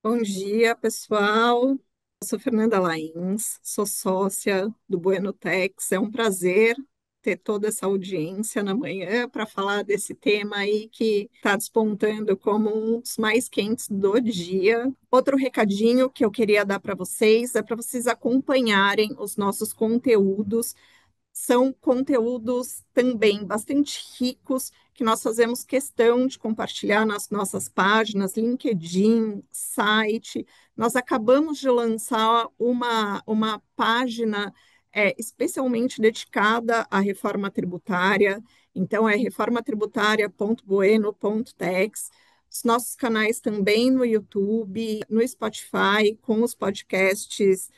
Bom dia, pessoal. Eu sou Fernanda Lains, sou sócia do Bueno Tex. É um prazer ter toda essa audiência na manhã para falar desse tema aí que está despontando como um dos mais quentes do dia. Outro recadinho que eu queria dar para vocês é para vocês acompanharem os nossos conteúdos. São conteúdos também bastante ricos que nós fazemos questão de compartilhar nas nossas páginas, LinkedIn, site. Nós acabamos de lançar uma página especialmente dedicada à reforma tributária. Então, é reformatributária.bueno.tex. Os nossos canais também no YouTube, no Spotify, com os podcasts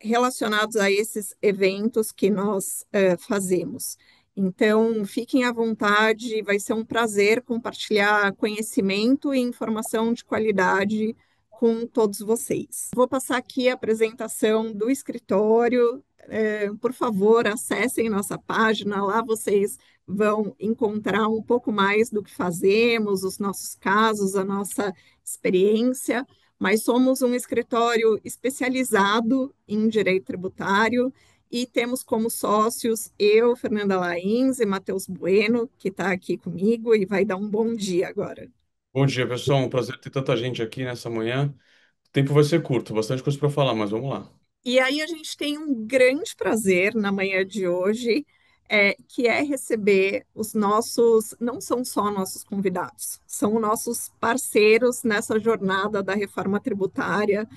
relacionados a esses eventos que nós fazemos. Então, fiquem à vontade, vai ser um prazer compartilhar conhecimento e informação de qualidade com todos vocês. Vou passar aqui a apresentação do escritório. Por favor, acessem nossa página, lá vocês vão encontrar um pouco mais do que fazemos, os nossos casos, a nossa experiência, mas somos um escritório especializado em direito tributário e temos como sócios eu, Fernanda Lains e Matheus Bueno, que está aqui comigo e vai dar um bom dia agora. Bom dia, pessoal. Um prazer ter tanta gente aqui nessa manhã. O tempo vai ser curto, bastante coisa para falar, mas vamos lá. E aí a gente tem um grande prazer na manhã de hoje, que é receber os nossos, não são só nossos convidados, são nossos parceiros nessa jornada da reforma tributária.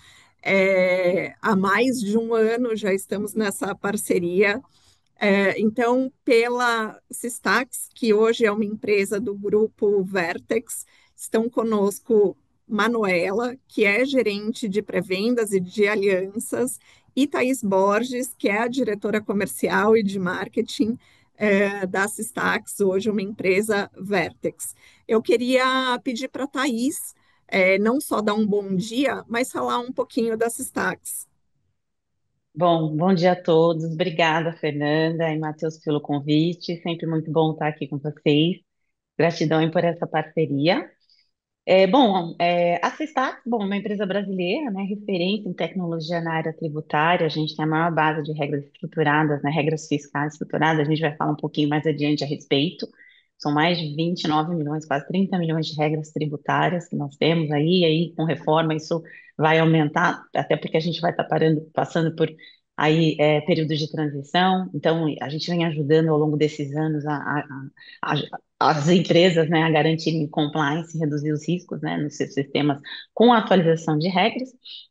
Há mais de um ano já estamos nessa parceria. Então, pela Sistax, que hoje é uma empresa do grupo Vertex, estão conosco Manuela, que é gerente de pré-vendas e de alianças, e Thaís Borges, que é a diretora comercial e de marketing da Sistax, hoje uma empresa Vertex. Eu queria pedir para a Thaís não só dar um bom dia, mas falar um pouquinho da Sistax. Bom dia a todos. Obrigada, Fernanda e Matheus, pelo convite. Sempre muito bom estar aqui com vocês. Gratidão aí por essa parceria. A Sestax, uma empresa brasileira, né, referente em tecnologia na área tributária. A gente tem a maior base de regras estruturadas, né, regras fiscais estruturadas. A gente vai falar um pouquinho mais adiante a respeito. São mais de 29 milhões, quase 30 milhões de regras tributárias que nós temos aí, e aí com reforma isso vai aumentar, até porque a gente vai estar passando por períodos de transição. Então, a gente vem ajudando ao longo desses anos a, as empresas, né, a garantirem compliance e reduzir os riscos, né, nos seus sistemas com a atualização de regras.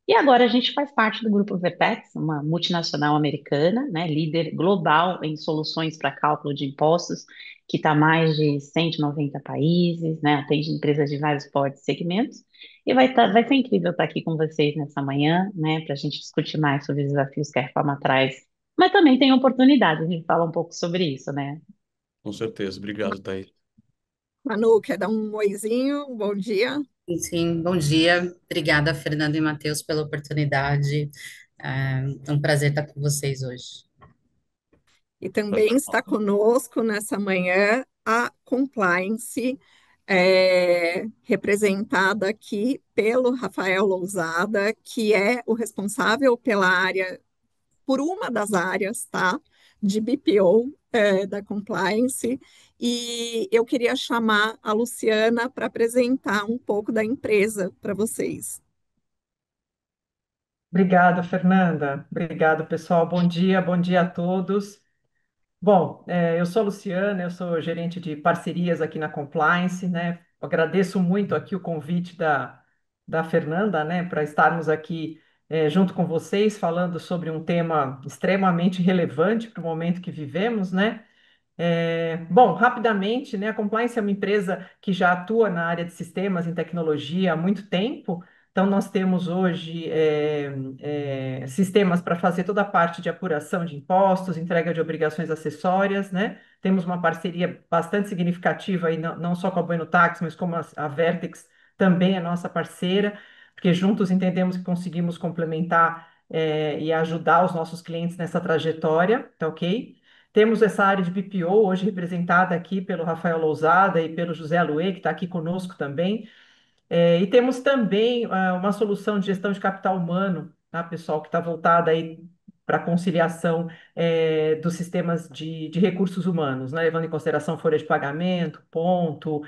E agora a gente faz parte do grupo Vertex, uma multinacional americana, né, líder global em soluções para cálculo de impostos, que está mais de 190 países, né, atende empresas de vários portes e segmentos. E vai ser incrível estar aqui com vocês nessa manhã, né, para a gente discutir mais sobre os desafios que a reforma traz. Mas também tem oportunidade, a gente fala um pouco sobre isso, né? Com certeza. Obrigado, Thaís. Manu, quer dar um oizinho? Um bom dia. Sim, bom dia. Obrigada, Fernando e Matheus, pela oportunidade. É um prazer estar com vocês hoje. E também está conosco nessa manhã a Compliance, representada aqui pelo Rafael Lousada, que é o responsável pela área, por uma das áreas, tá? De BPO, da Compliance. E eu queria chamar a Luciana para apresentar um pouco da empresa para vocês. Obrigada, Fernanda. Obrigado, pessoal. Bom dia a todos. Bom, eu sou a Luciana, eu sou gerente de parcerias aqui na Compliance, né? Agradeço muito aqui o convite da Fernanda, né, para estarmos aqui junto com vocês falando sobre um tema extremamente relevante para o momento que vivemos, né? Bom, rapidamente, né, a Compliance é uma empresa que já atua na área de sistemas em tecnologia há muito tempo. Então, nós temos hoje sistemas para fazer toda a parte de apuração de impostos, entrega de obrigações acessórias, né? Temos uma parceria bastante significativa aí, não só com a Bueno Tax, mas como a Vertex também é nossa parceira, porque juntos entendemos que conseguimos complementar e ajudar os nossos clientes nessa trajetória, tá ok? Temos essa área de BPO hoje representada aqui pelo Rafael Lousada e pelo José Aluê, que está aqui conosco também. E temos também uma solução de gestão de capital humano, tá, pessoal, que está voltada aí para a conciliação dos sistemas de recursos humanos, né, levando em consideração folha de pagamento, ponto,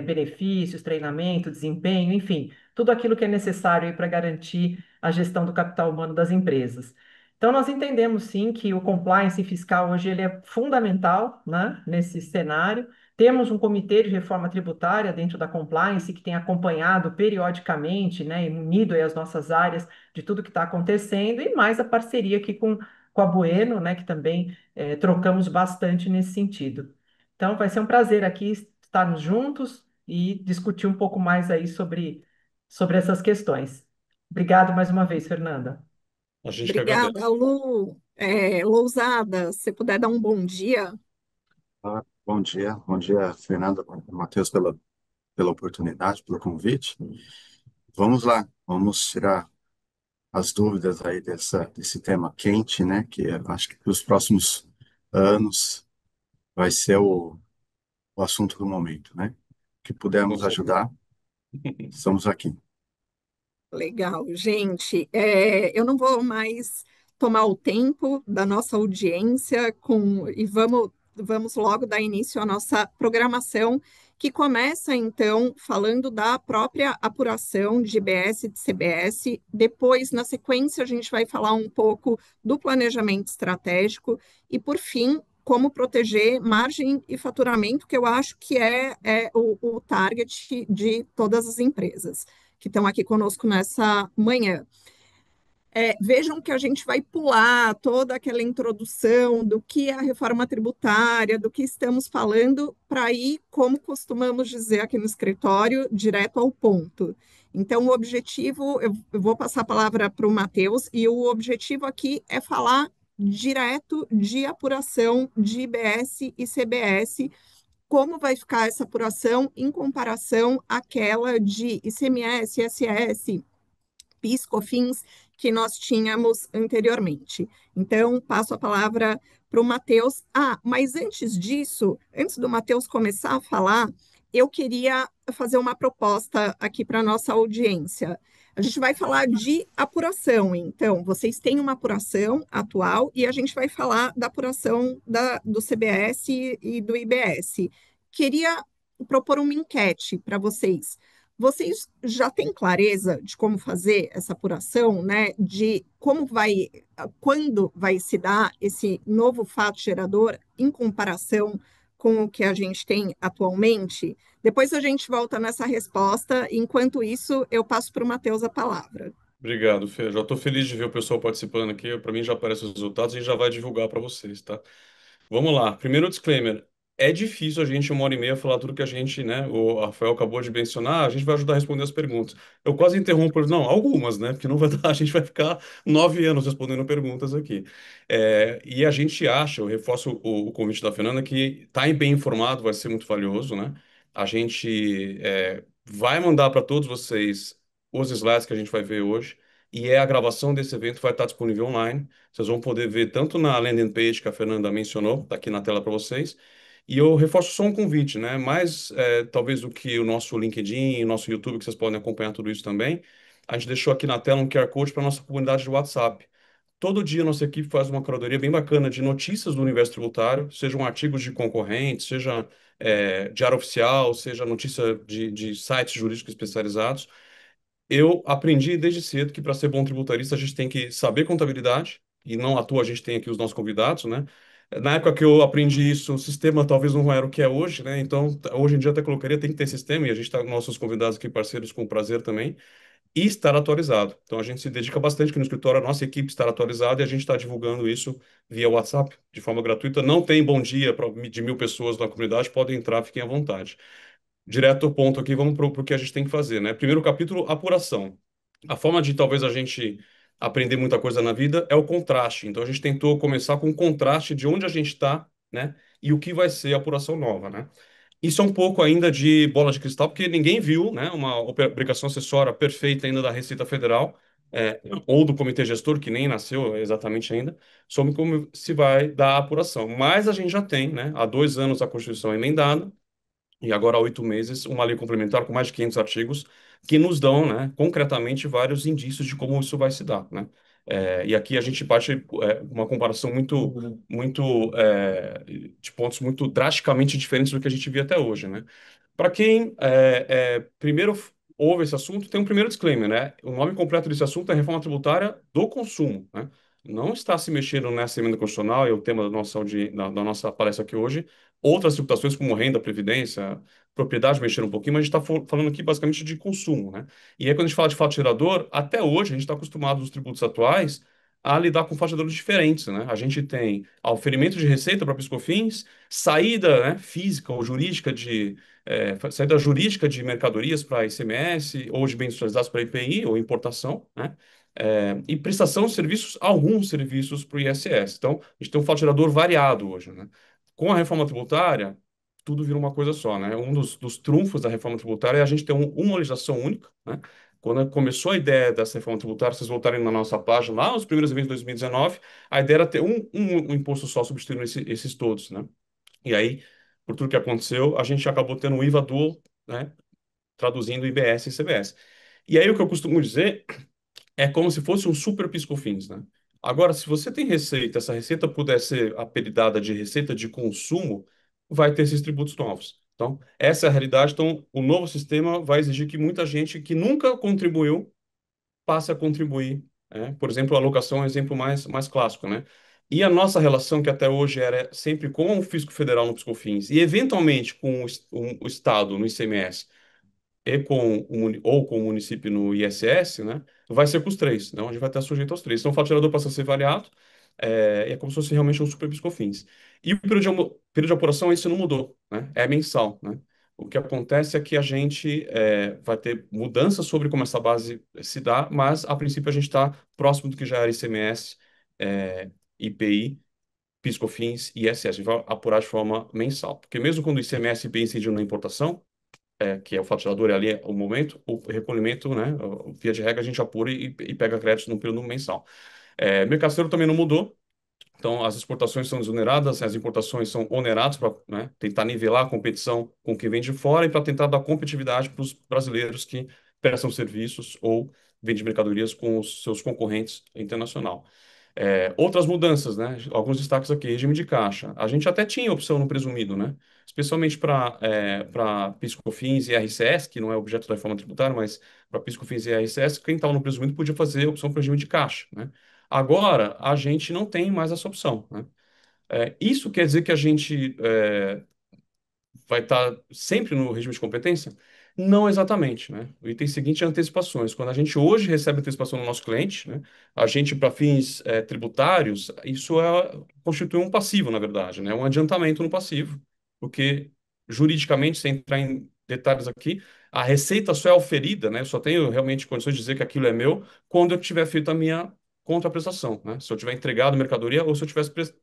benefícios, treinamento, desempenho, enfim, tudo aquilo que é necessário para garantir a gestão do capital humano das empresas. Então, nós entendemos sim que o compliance fiscal hoje ele é fundamental, né, nesse cenário. Temos um comitê de reforma tributária dentro da compliance que tem acompanhado periodicamente, né, e unido aí as nossas áreas de tudo que está acontecendo, e mais a parceria aqui com a Bueno, né, que também trocamos bastante nesse sentido. Então, vai ser um prazer aqui estarmos juntos e discutir um pouco mais aí sobre essas questões. Obrigado mais uma vez, Fernanda. A gente que Obrigada, agradece. Lu. Lousada, se puder dar um bom dia. Bom dia, Fernanda, Matheus, pela oportunidade, pelo convite. Vamos lá, vamos tirar as dúvidas aí desse tema quente, né? Que eu acho que para os próximos anos vai ser o assunto do momento, né? Que Com pudermos certeza. ajudar, estamos aqui. Legal, gente. Eu não vou mais tomar o tempo da nossa audiência e vamos logo dar início à nossa programação, que começa então falando da própria apuração de IBS e de CBS. Depois, na sequência, a gente vai falar um pouco do planejamento estratégico e, por fim, como proteger margem e faturamento, que eu acho que é o target de todas as empresas que estão aqui conosco nessa manhã. Vejam que a gente vai pular toda aquela introdução do que é a reforma tributária, do que estamos falando, para ir, como costumamos dizer aqui no escritório, direto ao ponto. Então, o objetivo, eu vou passar a palavra para o Matheus, e o objetivo aqui é falar direto de apuração de IBS e CBS, como vai ficar essa apuração em comparação àquela de ICMS, ISS, PIS, COFINS que nós tínhamos anteriormente. Então, passo a palavra para o Matheus. Mas antes disso, antes do Matheus começar a falar, eu queria fazer uma proposta aqui para a nossa audiência. A gente vai falar de apuração, então, vocês têm uma apuração atual e a gente vai falar da apuração do CBS e do IBS. Queria propor uma enquete para vocês. Vocês já têm clareza de como fazer essa apuração, né? De quando vai se dar esse novo fato gerador em comparação com o que a gente tem atualmente? Depois a gente volta nessa resposta. Enquanto isso, eu passo para o Matheus a palavra. Obrigado, Fê. Já estou feliz de ver o pessoal participando aqui. Para mim já aparecem os resultados e já vai divulgar para vocês, tá? Vamos lá. Primeiro disclaimer. É difícil a gente, 1 hora e meia, falar tudo que a gente, né? O Rafael acabou de mencionar. A gente vai ajudar a responder as perguntas. Eu quase interrompo, não, algumas, né? Porque não vai dar, a gente vai ficar 9 anos respondendo perguntas aqui. E a gente acha, eu reforço o convite da Fernanda, que estar bem informado vai ser muito valioso, né? A gente vai mandar para todos vocês os slides que a gente vai ver hoje. E a gravação desse evento vai estar disponível online. Vocês vão poder ver tanto na landing page que a Fernanda mencionou, está aqui na tela para vocês. E eu reforço só um convite, né? Mais talvez do que o nosso LinkedIn, o nosso YouTube, que vocês podem acompanhar tudo isso também. A gente deixou aqui na tela um QR Code para a nossa comunidade de WhatsApp. Todo dia nossa equipe faz uma curadoria bem bacana de notícias do universo tributário, sejam artigos de concorrentes, seja diário oficial, seja notícia de sites jurídicos especializados. Eu aprendi desde cedo que para ser bom tributarista a gente tem que saber contabilidade, e não à toa a gente tem aqui os nossos convidados, né? Na época que eu aprendi isso, o sistema talvez não era o que é hoje, né? Então, hoje em dia até colocaria, tem que ter sistema, e a gente está com nossos convidados aqui, parceiros, com prazer também, e estar atualizado. Então, a gente se dedica bastante aqui no escritório, a nossa equipe estar atualizada, e a gente está divulgando isso via WhatsApp, de forma gratuita. Não tem bom dia de 1.000 pessoas na comunidade, podem entrar, fiquem à vontade. Direto ao ponto aqui, vamos para o que a gente tem que fazer, né? Primeiro capítulo, apuração. A forma de talvez a gente aprender muita coisa na vida é o contraste. Então a gente tentou começar com o contraste de onde a gente está, né? E o que vai ser a apuração nova, né? Isso é um pouco ainda de bola de cristal, porque ninguém viu, né? Uma obrigação acessória perfeita ainda da Receita Federal, ou do Comitê Gestor, que nem nasceu exatamente ainda, sobre como se vai dar a apuração. Mas a gente já tem, né? Há 2 anos a Constituição é emendada, e agora há 8 meses, uma lei complementar com mais de 500 artigos que nos dão, né, concretamente vários indícios de como isso vai se dar, né? E aqui a gente parte uma comparação muito de pontos muito drasticamente diferentes do que a gente via até hoje, né? Para quem primeiro ouve esse assunto, tem um primeiro disclaimer, né? O nome completo desse assunto é Reforma Tributária do Consumo, né? Não está se mexendo nessa emenda constitucional, é o tema da nossa palestra aqui hoje. Outras tributações, como renda, previdência, propriedade, mexeram um pouquinho, mas a gente está falando aqui basicamente de consumo, né? E aí, quando a gente fala de fato gerador, até hoje a gente está acostumado nos tributos atuais a lidar com faturadores diferentes, né? A gente tem oferimento de receita para PIS/COFINS, saída, né, física ou jurídica saída jurídica de mercadorias para ICMS ou de bens industrializados para IPI ou importação, né? E prestação de serviços, alguns serviços para o ISS. Então, a gente tem um faturador variado hoje, né? Com a reforma tributária, tudo vira uma coisa só, né? Um dos trunfos da reforma tributária é a gente ter uma legislação única, né? Quando começou a ideia dessa reforma tributária, vocês voltarem na nossa página, lá nos primeiros eventos de 2019, a ideia era ter um imposto só substituindo esses todos, né? E aí, por tudo que aconteceu, a gente acabou tendo o IVA dual, né? Traduzindo IBS e CBS. E aí, o que eu costumo dizer é como se fosse um super PIS/COFINS, né? Agora, se você tem receita, essa receita puder ser apelidada de receita de consumo, vai ter esses tributos novos. Então, essa é a realidade. Então, o novo sistema vai exigir que muita gente que nunca contribuiu passe a contribuir, né? Por exemplo, a alocação é um exemplo mais clássico, né? E a nossa relação, que até hoje era sempre com o Fisco Federal no PIS/COFINS e, eventualmente, com o Estado no ICMS, ou com o município no ISS, né, vai ser com os três, né, onde vai estar sujeito aos três. Então, o faturador passa a ser variado, é como se fosse realmente um super PIS/COFINS. E o período de apuração, isso não mudou, né, é mensal, né. O que acontece é que a gente vai ter mudanças sobre como essa base se dá, mas, a princípio, a gente está próximo do que já era ICMS, IPI, PIS/COFINS e ISS. A gente vai apurar de forma mensal. Porque mesmo quando o ICMS e IPI incidiram na importação, que é o faturador e ali é o momento, o recolhimento, né, via de regra, a gente apura e pega créditos no período mensal. Mercadoria também não mudou, então as exportações são desoneradas, as importações são oneradas para, né, tentar nivelar a competição com quem vem de fora e para tentar dar competitividade para os brasileiros que prestam serviços ou vendem mercadorias com os seus concorrentes internacional. Outras mudanças, né? Alguns destaques aqui. Regime de caixa. A gente até tinha opção no presumido, né? Especialmente para PIS/COFINS e IRCS, que não é objeto da reforma tributária, mas para PIS/COFINS e IRCS, quem estava no presumido podia fazer opção para regime de caixa, né? Agora, a gente não tem mais essa opção, né? Isso quer dizer que a gente vai estar sempre no regime de competência? Não exatamente, né? O item seguinte é antecipações. Quando a gente hoje recebe antecipação do nosso cliente, né, a gente, para fins tributários, isso constitui um passivo, na verdade, né? Um adiantamento no passivo, porque juridicamente, sem entrar em detalhes aqui, a receita só é oferida, né? Eu só tenho realmente condições de dizer que aquilo é meu quando eu tiver feito a minha contraprestação, né? Se eu tiver entregado mercadoria ou se eu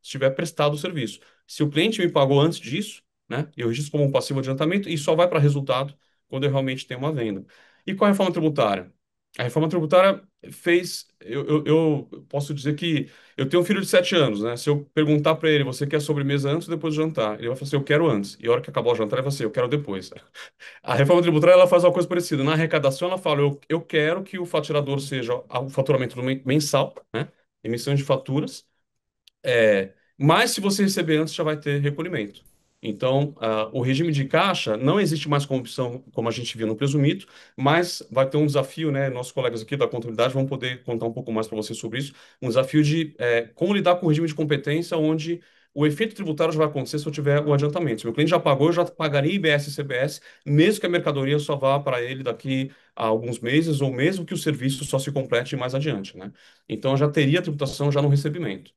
tiver prestado o serviço. Se o cliente me pagou antes disso, né? Eu registro como um passivo adiantamento e só vai para resultado quando eu realmente tenho uma venda. E com a reforma tributária? A reforma tributária fez. Eu posso dizer que eu tenho um filho de 7 anos, né? Se eu perguntar para ele, você quer sobremesa antes ou depois do jantar? Ele vai falar assim, eu quero antes. E a hora que acabar o jantar, ele vai falar assim, eu quero depois. A reforma tributária ela faz uma coisa parecida. Na arrecadação, ela fala, eu quero que o faturador seja o faturamento mensal, né? Emissão de faturas. Mas se você receber antes, já vai ter recolhimento. Então, o regime de caixa não existe mais como opção, como a gente viu no presumido, mas vai ter um desafio, né? Nossos colegas aqui da contabilidade vão poder contar um pouco mais para você sobre isso. Um desafio de como lidar com o regime de competência, onde o efeito tributário já vai acontecer se eu tiver o adiantamento. Se meu cliente já pagou, eu já pagaria IBS e CBS, mesmo que a mercadoria só vá para ele daqui a alguns meses, ou mesmo que o serviço só se complete mais adiante, né? Então, eu já teria a tributação já no recebimento.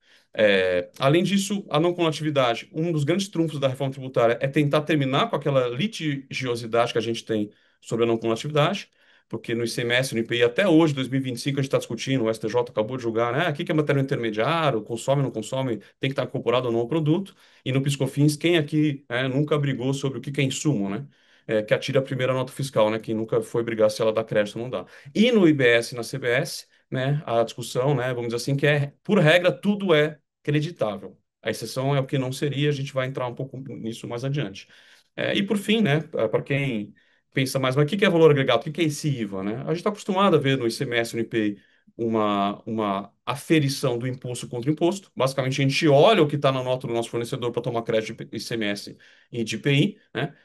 Além disso, a não cumulatividade, um dos grandes trunfos da reforma tributária é tentar terminar com aquela litigiosidade que a gente tem sobre a não cumulatividade, porque no ICMS, no IPI, até hoje, 2025, a gente está discutindo, o STJ acabou de julgar, né? O que é material intermediário, consome, não consome, tem que estar incorporado ou não ao produto, e no PIS/COFINS, quem aqui nunca brigou sobre o que é insumo, né? Que atira a primeira nota fiscal, né? Quem nunca foi brigar se ela dá crédito ou não dá. E no IBS e na CBS, né, a discussão, né, vamos dizer assim, que por regra, tudo é creditável. A exceção é o que não seria, a gente vai entrar um pouco nisso mais adiante. E por fim, né, para quem pensa mais, mas o que que é valor agregado? O que que é esse IVA, né? A gente está acostumado a ver no ICMS e no IPI uma aferição do imposto contra imposto. Basicamente, a gente olha o que está na nota do nosso fornecedor para tomar crédito de ICMS e de IPI, né?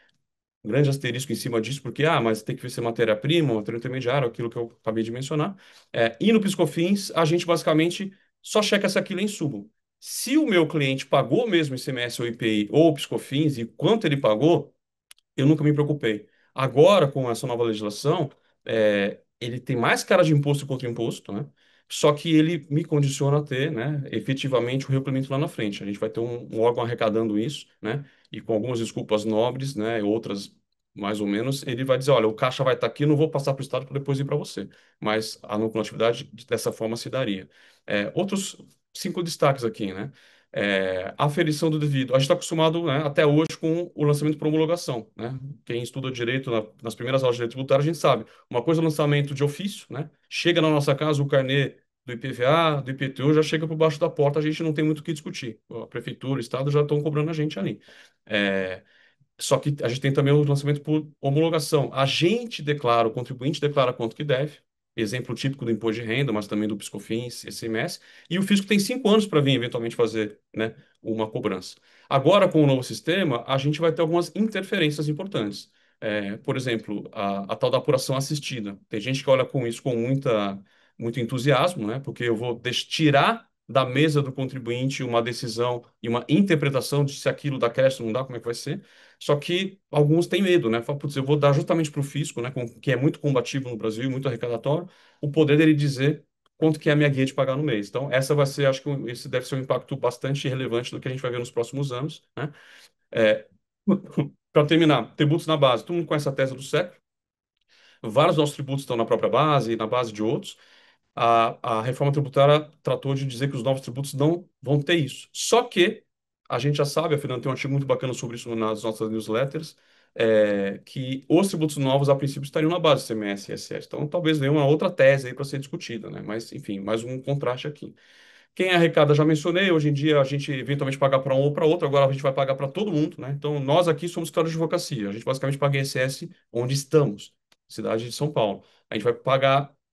Um grande asterisco em cima disso, porque, mas tem que ser matéria-prima, matéria intermediária, aquilo que eu acabei de mencionar. E no PiscoFins, a gente basicamente só checa se aquilo é insumo. Se o meu cliente pagou mesmo ICMS ou IPI ou PiscoFins e quanto ele pagou, eu nunca me preocupei. Agora, com essa nova legislação, ele tem mais cara de imposto contra imposto, né? Só que ele me condiciona a ter, né, efetivamente o recolhimento lá na frente. A gente vai ter um órgão arrecadando isso, né? E com algumas desculpas nobres, né, outras mais ou menos, ele vai dizer, olha, o caixa vai estar aqui, eu não vou passar para o Estado para depois ir para você. Mas a não coletividade dessa forma se daria. Outros 5 destaques aqui, né? Aferição do devido. A gente está acostumado, né, até hoje com o lançamento por homologação, né? Quem estuda direito nas primeiras aulas de direito tributário, a gente sabe. Uma coisa é o lançamento de ofício, né? Chega na nossa casa o carnê do IPVA, do IPTU, já chega por baixo da porta, a gente não tem muito o que discutir. A prefeitura, o Estado já estão cobrando a gente ali. É, Só que a gente tem também o lançamento por homologação. A gente declara, o contribuinte declara quanto que deve, exemplo típico do imposto de renda, mas também do PiscoFins, ICMS, e o fisco tem 5 anos para vir eventualmente fazer, né, uma cobrança. Agora, com o novo sistema, a gente vai ter algumas interferências importantes. Por exemplo, a tal da apuração assistida. Tem gente que olha com isso com muito entusiasmo, né, porque eu vou tirar da mesa do contribuinte uma decisão e uma interpretação de se aquilo dá crédito ou não dá, como é que vai ser. Só que alguns têm medo, né? Fala, putz, eu vou dar justamente para o fisco, né, que é muito combativo no Brasil, muito arrecadatório, o poder dele dizer quanto que é a minha guia de pagar no mês. Então, essa vai ser, acho que esse deve ser um impacto bastante relevante do que a gente vai ver nos próximos anos, né? É, para terminar, tributos na base. Todo mundo conhece a tese do século. Vários nossos tributos estão na própria base e na base de outros. A reforma tributária tratou de dizer que os novos tributos não vão ter isso. Só que a gente já sabe, a Fernanda tem um artigo muito bacana sobre isso nas nossas newsletters, que os tributos novos, a princípio, estariam na base do CMS e ISS. Então, talvez venha uma outra tese aí para ser discutida, né? Mas, enfim, mais um contraste aqui. Quem arrecada, já mencionei, hoje em dia a gente eventualmente paga para um ou para outro, agora a gente vai pagar para todo mundo, né? Então, nós aqui somos escritório de advocacia, a gente basicamente paga ISS onde estamos, cidade de São Paulo. A gente vai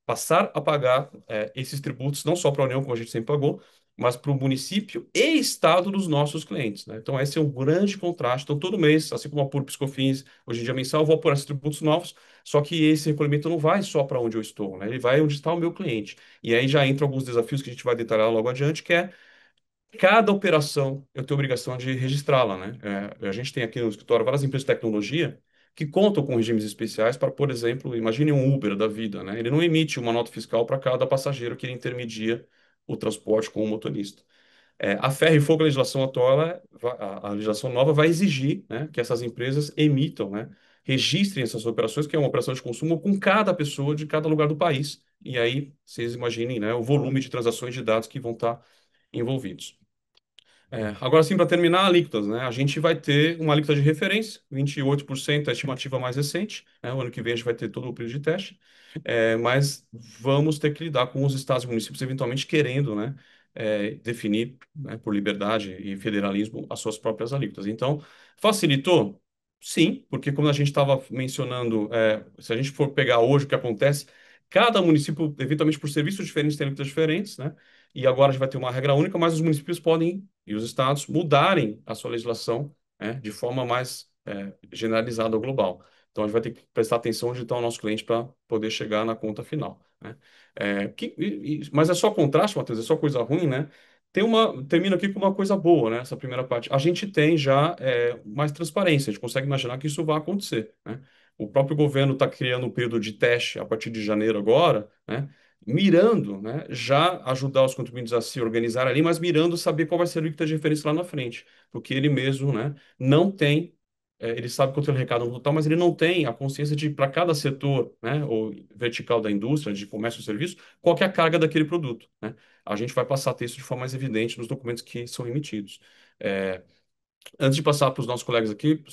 passar a pagar esses tributos, não só para a União, como a gente sempre pagou, mas para o município e estado dos nossos clientes, né? Então, esse é um grande contraste. Então, todo mês, assim como a PUR, PiscoFins, hoje em dia mensal, eu vou apurar esses tributos novos, só que esse recolhimento não vai só para onde eu estou, né? Ele vai onde está o meu cliente. E aí já entra alguns desafios que a gente vai detalhar logo adiante, que é cada operação eu tenho obrigação de registrá-la, né? A gente tem aqui no escritório várias empresas de tecnologia que contam com regimes especiais para, por exemplo, imagine um Uber da vida, né? Ele não emite uma nota fiscal para cada passageiro que ele intermedia o transporte com o motorista. A ferro e fogo, a legislação atual, a legislação nova vai exigir, né, que essas empresas emitam, né, registrem essas operações, que é uma operação de consumo com cada pessoa de cada lugar do país. E aí, vocês imaginem, né, o volume de transações de dados que vão estar envolvidos. Agora sim, para terminar, alíquotas, né? A gente vai ter uma alíquota de referência, 28% é a estimativa mais recente, né? O ano que vem a gente vai ter todo o período de teste, mas vamos ter que lidar com os estados e municípios eventualmente querendo, né, definir, né, por liberdade e federalismo as suas próprias alíquotas. Então, facilitou? Sim, porque como a gente estava mencionando, se a gente for pegar hoje o que acontece, cada município, eventualmente por serviços diferentes, tem alíquotas diferentes, né? E agora a gente vai ter uma regra única, mas os municípios podem e os estados mudarem a sua legislação, né, de forma mais generalizada ou global. Então a gente vai ter que prestar atenção onde está o nosso cliente para poder chegar na conta final, né? Mas é só contraste, Matheus, é só coisa ruim, né? Termino aqui com uma coisa boa, né? Essa primeira parte. A gente tem já mais transparência, a gente consegue imaginar que isso vai acontecer, né? O próprio governo está criando um período de teste a partir de janeiro agora, né? Mirando, né, já ajudar os contribuintes a se organizar ali, mas mirando saber qual vai ser a alíquota de referência lá na frente, porque ele mesmo, né, não tem, ele sabe quanto ele arrecada no total, mas ele não tem a consciência de, para cada setor, né, ou vertical da indústria, de comércio ou serviço, qual que é a carga daquele produto, né? A gente vai passar a ter isso de forma mais evidente nos documentos que são emitidos. É, Antes de passar para os nossos colegas aqui,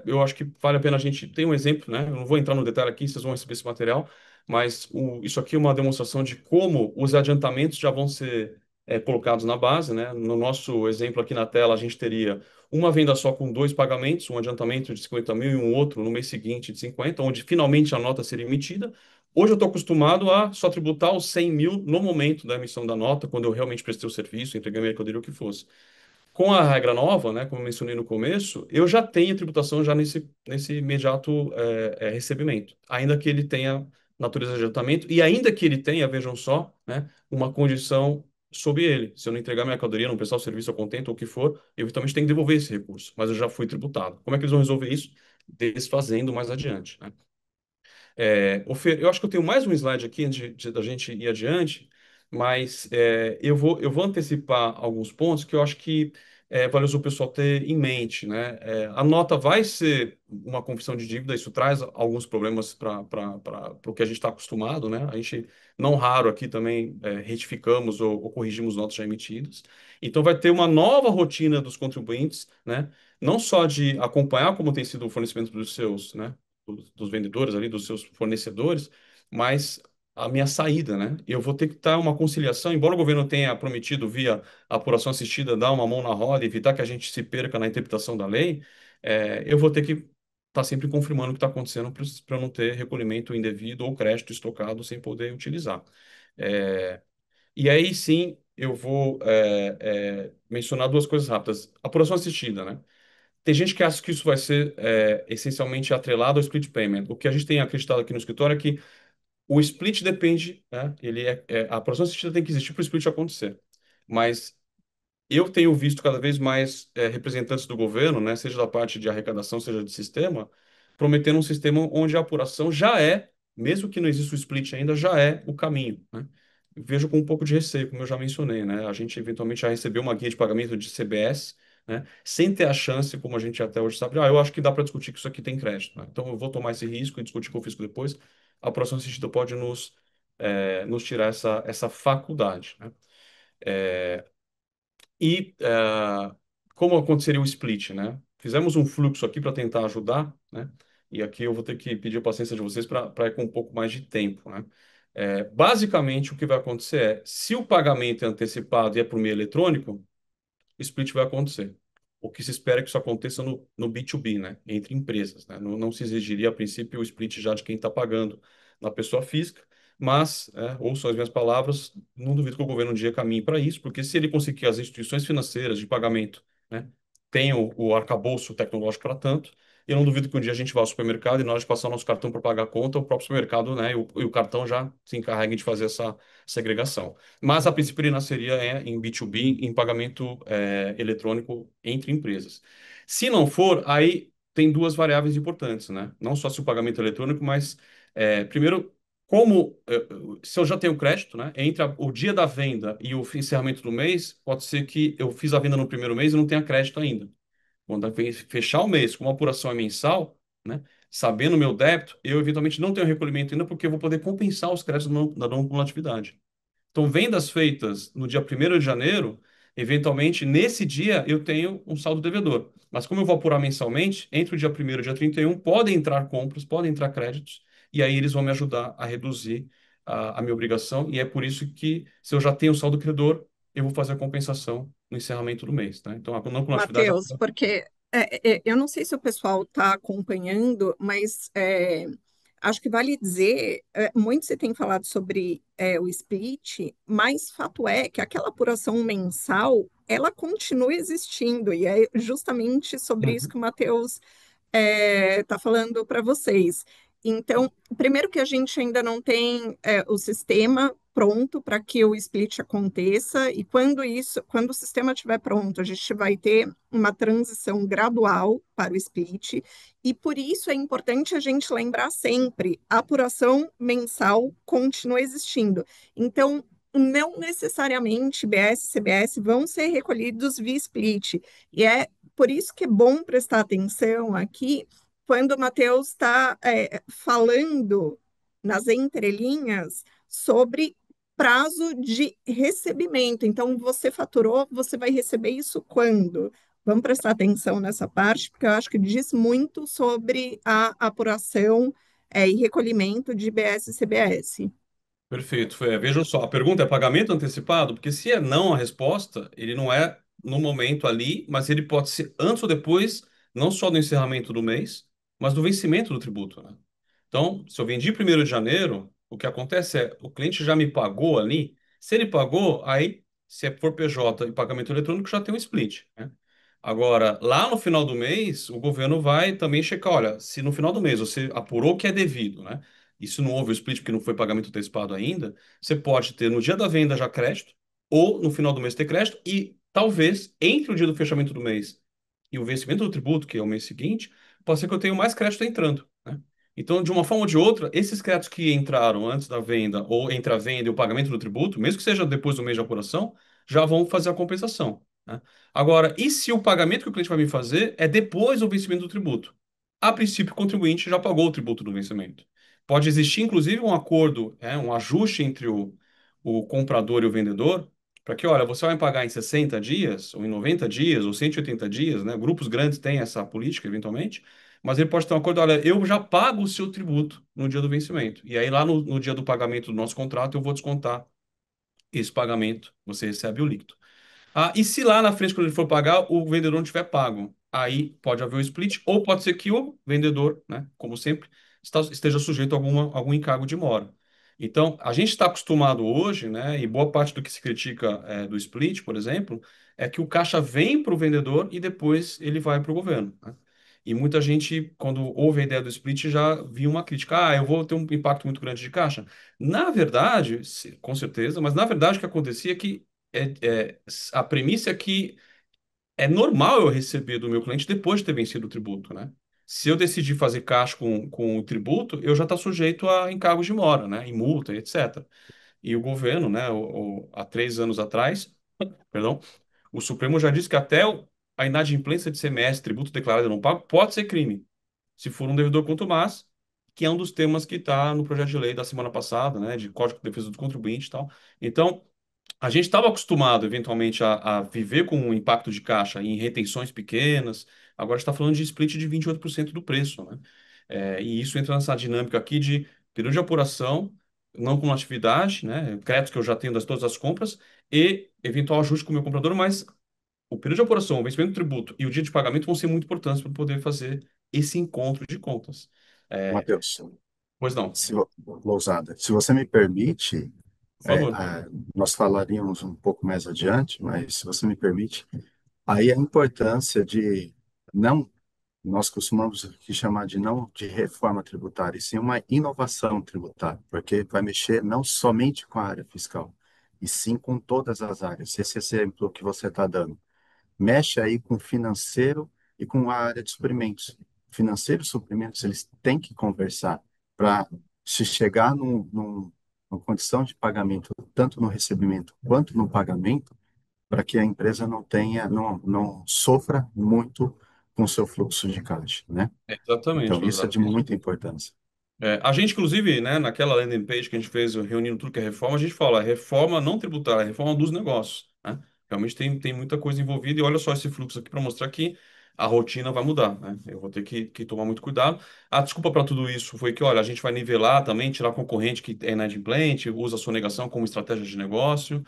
eu acho que vale a pena a gente ter um exemplo, né? Eu não vou entrar no detalhe aqui, vocês vão receber esse material, mas isso aqui é uma demonstração de como os adiantamentos já vão ser colocados na base, né? No nosso exemplo aqui na tela, a gente teria uma venda só com dois pagamentos, um adiantamento de 50 mil e um outro no mês seguinte de 50, onde finalmente a nota seria emitida. Hoje eu estou acostumado a só tributar os 100 mil no momento da emissão da nota, quando eu realmente prestei o serviço, entreguei a mercadoria, o que fosse. Com a regra nova, né, como eu mencionei no começo, eu já tenho tributação já nesse imediato recebimento, ainda que ele tenha natureza de adiantamento e ainda que ele tenha, vejam só, né, uma condição sobre ele. Se eu não entregar a mercadoria, não prestar o serviço a contento ou o que for, eu eventualmente tenho que devolver esse recurso, mas eu já fui tributado. Como é que eles vão resolver isso? Desfazendo mais adiante, né? Eu acho que eu tenho mais um slide aqui antes da gente ir adiante, mas eu vou antecipar alguns pontos que eu acho que é valioso o pessoal ter em mente, né? A nota vai ser uma confissão de dívida, isso traz alguns problemas para o que a gente está acostumado, né? A gente, não raro aqui também, retificamos ou corrigimos notas já emitidas. Então, vai ter uma nova rotina dos contribuintes, né? Não só de acompanhar como tem sido o fornecimento dos seus, né? Dos vendedores ali, dos seus fornecedores, mas a minha saída, né? Eu vou ter que estar uma conciliação, embora o governo tenha prometido via apuração assistida dar uma mão na roda, evitar que a gente se perca na interpretação da lei, eu vou ter que estar sempre confirmando o que está acontecendo para não ter recolhimento indevido ou crédito estocado sem poder utilizar. É, e aí sim eu vou mencionar duas coisas rápidas. Apuração assistida, né? Tem gente que acha que isso vai ser essencialmente atrelado ao split payment. O que a gente tem acreditado aqui no escritório é que o split depende, né? A aprovação assistida tem que existir para o split acontecer. Mas eu tenho visto cada vez mais representantes do governo, né, seja da parte de arrecadação, seja de sistema, prometendo um sistema onde a apuração já mesmo que não exista o split ainda, já é o caminho, né? Eu vejo com um pouco de receio, como eu já mencionei, né? A gente eventualmente já recebeu uma guia de pagamento de CBS, né, sem ter a chance, como a gente até hoje sabe, eu acho que dá para discutir que isso aqui tem crédito, né? Então eu vou tomar esse risco e discutir com o fisco depois. A apuração assistida pode nos tirar essa faculdade, né? E como aconteceria o split, né? Fizemos um fluxo aqui para tentar ajudar, né? E aqui eu vou ter que pedir a paciência de vocês para ir com um pouco mais de tempo, né? Basicamente, o que vai acontecer se o pagamento é antecipado e é por meio eletrônico, o split vai acontecer. O que se espera é que isso aconteça no B2B, né? Entre empresas, né? Não se exigiria, a princípio, o split já de quem está pagando na pessoa física, mas, ouçam as minhas palavras, não duvido que o governo um dia caminhe para isso, porque se ele conseguir que as instituições financeiras de pagamento, né, tenham o arcabouço tecnológico para tanto, eu não duvido que um dia a gente vá ao supermercado e na hora de passar o nosso cartão para pagar a conta, o próprio supermercado, né, e o cartão já se encarreguem de fazer essa segregação. Mas a princípio ele nasceria em B2B, em pagamento eletrônico entre empresas. Se não for, aí tem duas variáveis importantes, né? Não só se o pagamento é eletrônico, mas primeiro, se eu já tenho crédito, né? Entre o dia da venda e o encerramento do mês, pode ser que eu fiz a venda no primeiro mês e não tenha crédito ainda. Quando fechar o mês, como a apuração é mensal, né? Sabendo o meu débito, eu eventualmente não tenho recolhimento ainda, porque eu vou poder compensar os créditos da não cumulatividade. Então, vendas feitas no dia 1º de janeiro, eventualmente, nesse dia, eu tenho um saldo devedor. Mas como eu vou apurar mensalmente, entre o dia 1º e o dia 31, podem entrar compras, podem entrar créditos, e aí eles vão me ajudar a reduzir a minha obrigação, e é por isso que, se eu já tenho saldo credor, eu vou fazer a compensação no encerramento do mês, tá? Então, a não cumulatividade... Matheus, porque eu não sei se o pessoal está acompanhando, mas acho que vale dizer, muito se tem falado sobre o split, mas fato é que aquela apuração mensal, ela continua existindo, e é justamente sobre isso Uhum. que o Matheus está falando para vocês. Então, primeiro que a gente ainda não tem o sistema pronto para que o split aconteça, e quando o sistema estiver pronto, a gente vai ter uma transição gradual para o split, e por isso é importante a gente lembrar sempre, a apuração mensal continua existindo. Então, não necessariamente BS e CBS vão ser recolhidos via split, e é por isso que é bom prestar atenção aqui quando o Matheus está falando nas entrelinhas sobre prazo de recebimento. Então, você faturou, você vai receber isso quando? Vamos prestar atenção nessa parte, porque eu acho que diz muito sobre a apuração e recolhimento de IBS e CBS. Perfeito. Veja só, a pergunta é pagamento antecipado? Porque se é não a resposta, ele não é no momento ali, mas ele pode ser antes ou depois, não só do encerramento do mês, mas do vencimento do tributo, né? Então, se eu vendi 1º de janeiro, o que acontece é, o cliente já me pagou ali, se ele pagou, aí, se for PJ e pagamento eletrônico, já tem um split, né? Agora, lá no final do mês, o governo vai também checar, olha, se no final do mês você apurou o que é devido, né? E se não houve o split porque não foi pagamento antecipado ainda, você pode ter no dia da venda já crédito, ou no final do mês ter crédito, e talvez entre o dia do fechamento do mês e o vencimento do tributo, que é o mês seguinte, pode ser que eu tenha mais crédito entrando, né? Então, de uma forma ou de outra, esses créditos que entraram antes da venda, ou entre a venda e o pagamento do tributo, mesmo que seja depois do mês de apuração, já vão fazer a compensação, né? Agora, e se o pagamento que o cliente vai me fazer é depois do vencimento do tributo? A princípio, o contribuinte já pagou o tributo do vencimento. Pode existir, inclusive, um acordo, um ajuste entre o comprador e o vendedor, para que, olha, você vai me pagar em 60 dias, ou em 90 dias, ou 180 dias, né? Grupos grandes têm essa política, eventualmente, mas ele pode ter um acordo, olha, eu já pago o seu tributo no dia do vencimento. E aí, lá no dia do pagamento do nosso contrato, eu vou descontar esse pagamento, você recebe o líquido. E se lá na frente, quando ele for pagar, o vendedor não tiver pago? Aí pode haver o split, ou pode ser que o vendedor, né, como sempre, esteja sujeito a algum encargo de mora. Então, a gente está acostumado hoje, né, e boa parte do que se critica do split, por exemplo, é que o caixa vem para o vendedor e depois ele vai para o governo, né? E muita gente, quando ouve a ideia do split, já viu uma crítica. Eu vou ter um impacto muito grande de caixa. Na verdade, com certeza, mas na verdade o que acontecia é que é, é, a premissa é que é normal eu receber do meu cliente depois de ter vencido o tributo, né? Se eu decidir fazer caixa com o tributo, eu já estou sujeito a encargos de mora, né? Em multa, etc. E o governo, né, há 3 anos atrás, perdão, o Supremo já disse que até a inadimplência de CMS, tributo declarado e não pago, pode ser crime, se for um devedor contumaz, que é um dos temas que está no projeto de lei da semana passada, né, de Código de Defesa do Contribuinte e tal. Então, a gente estava acostumado, eventualmente, a viver com um impacto de caixa em retenções pequenas. Agora está falando de split de 28% do preço, né? E isso entra nessa dinâmica aqui de período de apuração, não com atividade, né? Créditos que eu já tenho das todas as compras e eventual ajuste com o meu comprador, mas o período de apuração, o vencimento do tributo e o dia de pagamento vão ser muito importantes para poder fazer esse encontro de contas. É, Matheus, pois não, se, Lousada, se você me permite, por favor. nós falaríamos um pouco mais adiante, mas se você me permite, aí a importância de não, nós costumamos aqui chamar de não de reforma tributária, e sim uma inovação tributária, porque vai mexer não somente com a área fiscal, e sim com todas as áreas. Esse exemplo que você está dando mexe aí com financeiro e com a área de suprimentos. Financeiro e suprimentos, eles têm que conversar para se chegar numa condição de pagamento, tanto no recebimento quanto no pagamento, para que a empresa não tenha, não sofra muito com o seu fluxo de caixa, né? Exatamente, Então, isso é Luzado. de muita importância. A gente, inclusive, né, naquela landing page que a gente fez reunindo tudo que é reforma, a gente fala reforma não tributária, reforma dos negócios, né? Realmente tem muita coisa envolvida e olha só esse fluxo aqui para mostrar que a rotina vai mudar, né? Eu vou ter que tomar muito cuidado. A desculpa para tudo isso foi que, olha, a gente vai nivelar também, tirar concorrente que é inadimplente, usa a sonegação como estratégia de negócio.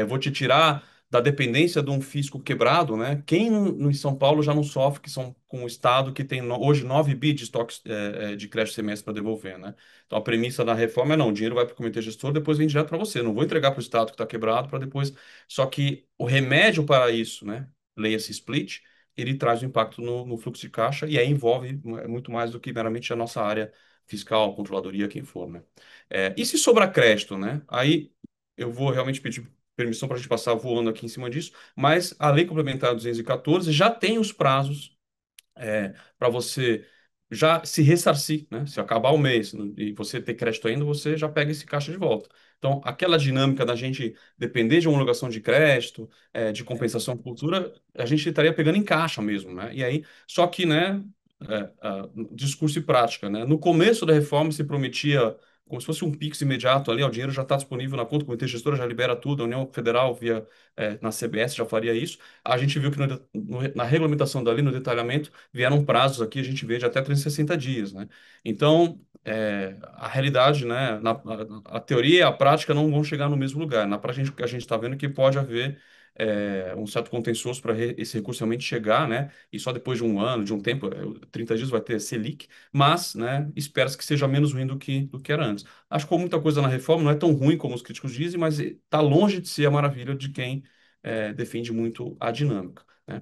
Vou te tirar da dependência de um fisco quebrado, né? Quem no em São Paulo já não sofre, que são com um estado que tem hoje 9 bi de estoques de crédito semestre para devolver, né? Então a premissa da reforma é não, o dinheiro vai para o comitê gestor, depois vem direto para você. Não vou entregar para o estado que está quebrado para depois. Só que o remédio para isso, né? Leia-se split, ele traz um impacto no fluxo de caixa e aí envolve muito mais do que meramente a nossa área fiscal, controladoria, quem for, né? E se sobrar crédito, né? Aí eu vou realmente pedir permissão para a gente passar voando aqui em cima disso, mas a Lei Complementar 214 já tem os prazos para você já se ressarcir, né? Se acabar o mês e você ter crédito ainda, você já pega esse caixa de volta. Então, aquela dinâmica da gente depender de homologação de crédito, de compensação futura, a gente estaria pegando em caixa mesmo, né? E aí, só que, né, discurso e prática, né? No começo da reforma se prometia como se fosse um Pix imediato ali, ó, o dinheiro já está disponível na conta, o Comitê Gestor já libera tudo, a União Federal na CBS já faria isso. A gente viu que na regulamentação dali, no detalhamento, vieram prazos aqui, a gente vê de até 360 dias, né? Então, a realidade, né, a teoria e a prática não vão chegar no mesmo lugar. Na prática, o que a gente está vendo é que pode haver um certo contencioso para esse recurso realmente chegar, né? E só depois de um ano, de um tempo, 30 dias vai ter Selic, mas, né, espera-se que seja menos ruim do que era antes. Acho que com muita coisa na reforma não é tão ruim como os críticos dizem, mas está longe de ser a maravilha de quem defende muito a dinâmica, né?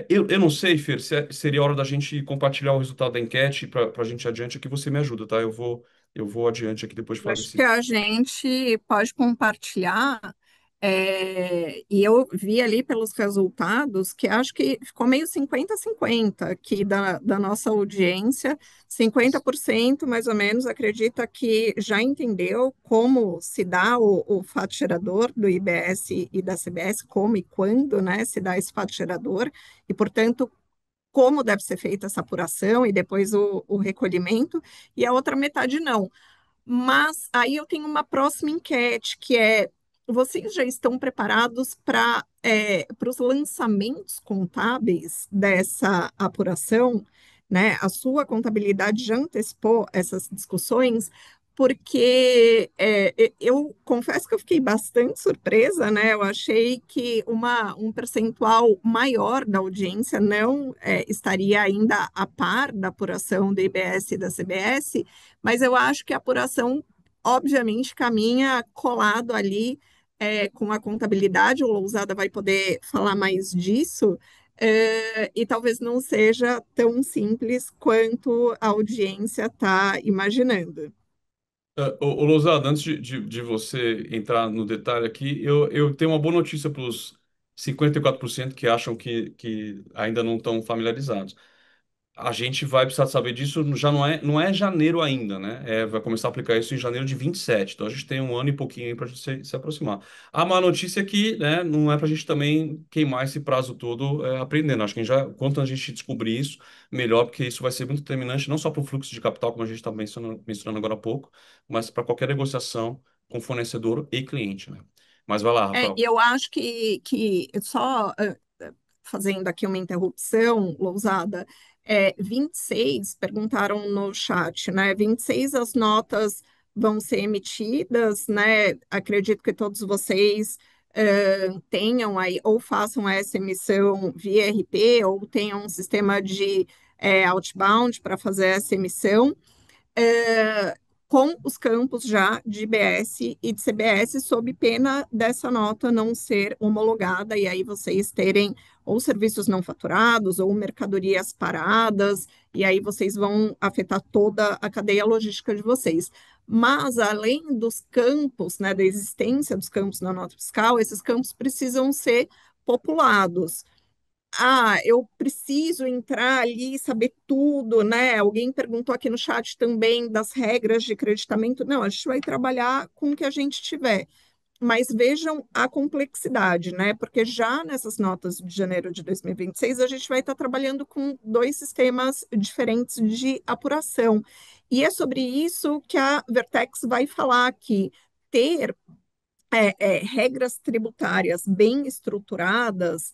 Eu não sei, Fer, se seria hora da gente compartilhar o resultado da enquete para a gente ir adiante aqui, você me ajuda, tá? Eu vou adiante aqui depois de falar Acho que desse. a gente pode compartilhar, e eu vi ali pelos resultados que acho que ficou meio 50-50 aqui da nossa audiência. 50% mais ou menos acredita que já entendeu como se dá o fato gerador do IBS e da CBS, como e quando, né, se dá esse fato gerador, e, portanto, como deve ser feita essa apuração e depois o recolhimento, e a outra metade não. Mas aí eu tenho uma próxima enquete, que é: vocês já estão preparados para os lançamentos contábeis dessa apuração, né? A sua contabilidade já antecipou essas discussões, porque eu confesso que eu fiquei bastante surpresa, né? Eu achei que um percentual maior da audiência não estaria ainda a par da apuração do IBS e da CBS, mas eu acho que a apuração, obviamente, caminha colado ali com a contabilidade. O Lousada vai poder falar mais disso, e talvez não seja tão simples quanto a audiência está imaginando. Ô, Lousada, antes de você entrar no detalhe aqui, eu tenho uma boa notícia para os 54% que acham que ainda não estão familiarizados. A gente vai precisar saber disso, já não é janeiro ainda, né? Vai começar a aplicar isso em janeiro de 27. Então a gente tem um ano e pouquinho aí para se aproximar. A má notícia é que, né, não é para a gente também queimar esse prazo todo aprendendo. Acho que quanto a gente descobrir isso, melhor, porque isso vai ser muito determinante, não só para o fluxo de capital, como a gente está mencionando agora há pouco, mas para qualquer negociação com fornecedor e cliente, né? Mas vai lá, Rafael. Eu acho que só fazendo aqui uma interrupção, Lousada, 26 perguntaram no chat, né? 26 as notas vão ser emitidas, né? Acredito que todos vocês tenham aí, ou façam essa emissão via RP, ou tenham um sistema de outbound para fazer essa emissão, é, com os campos já de IBS e de CBS, sob pena dessa nota não ser homologada, e aí vocês terem ou serviços não faturados ou mercadorias paradas, e aí vocês vão afetar toda a cadeia logística de vocês. Mas, além dos campos, né, da existência dos campos na nota fiscal, esses campos precisam ser populados. Eu preciso entrar ali e saber tudo, né? Alguém perguntou aqui no chat também das regras de creditamento. Não, a gente vai trabalhar com o que a gente tiver. Mas vejam a complexidade, né? Porque já nessas notas de janeiro de 2026, a gente vai estar trabalhando com dois sistemas diferentes de apuração. E é sobre isso que a Vertex vai falar aqui. Ter regras tributárias bem estruturadas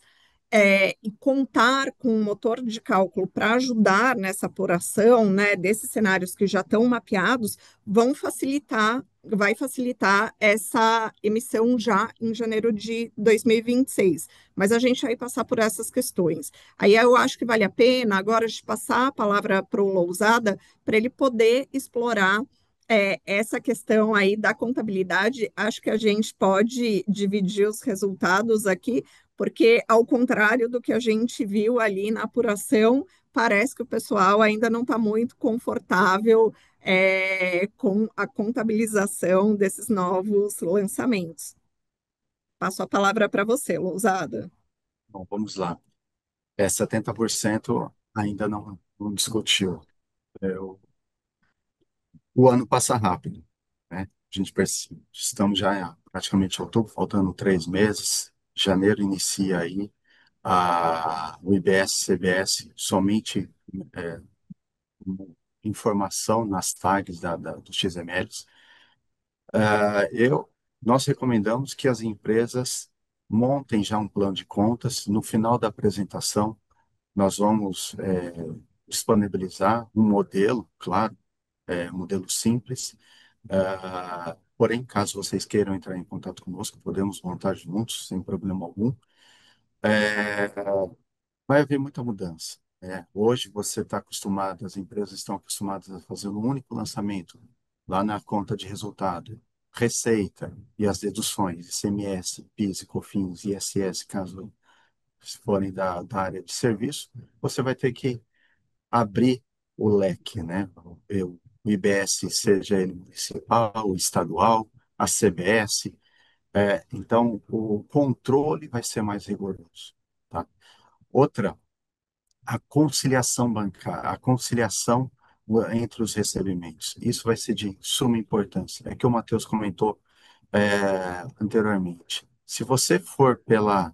e contar com um motor de cálculo para ajudar nessa apuração, né, desses cenários que já estão mapeados, vai facilitar essa emissão já em janeiro de 2026. Mas a gente vai passar por essas questões. Aí eu acho que vale a pena agora a gente passar a palavra para o Lousada, para ele poder explorar essa questão aí da contabilidade. Acho que a gente pode dividir os resultados aqui, porque, ao contrário do que a gente viu ali na apuração, parece que o pessoal ainda não está muito confortável com a contabilização desses novos lançamentos. Passo a palavra para você, Lousada. Bom, vamos lá. 70% ainda não discutiu. O ano passa rápido, né? A gente percebe, estamos já praticamente em outubro, faltando 3 meses. Janeiro inicia aí o IBS-CBS somente informação nas tags dos XMLs. Ah, nós recomendamos que as empresas montem já um plano de contas. No final da apresentação, nós vamos disponibilizar um modelo, claro, um modelo simples. Porém, caso vocês queiram entrar em contato conosco, podemos montar juntos, sem problema algum. É, Vai haver muita mudança, né? Hoje você está acostumado, as empresas estão acostumadas a fazer um único lançamento lá na conta de resultado, receita e as deduções, ICMS, PIS, COFINS, ISS, caso forem da área de serviço, você vai ter que abrir o leque, né? O IBS, seja ele municipal, estadual, a CBS. Então, o controle vai ser mais rigoroso, tá? Outra, a conciliação bancária, a conciliação entre os recebimentos. Isso vai ser de suma importância. É que o Matheus comentou anteriormente. Se você for pela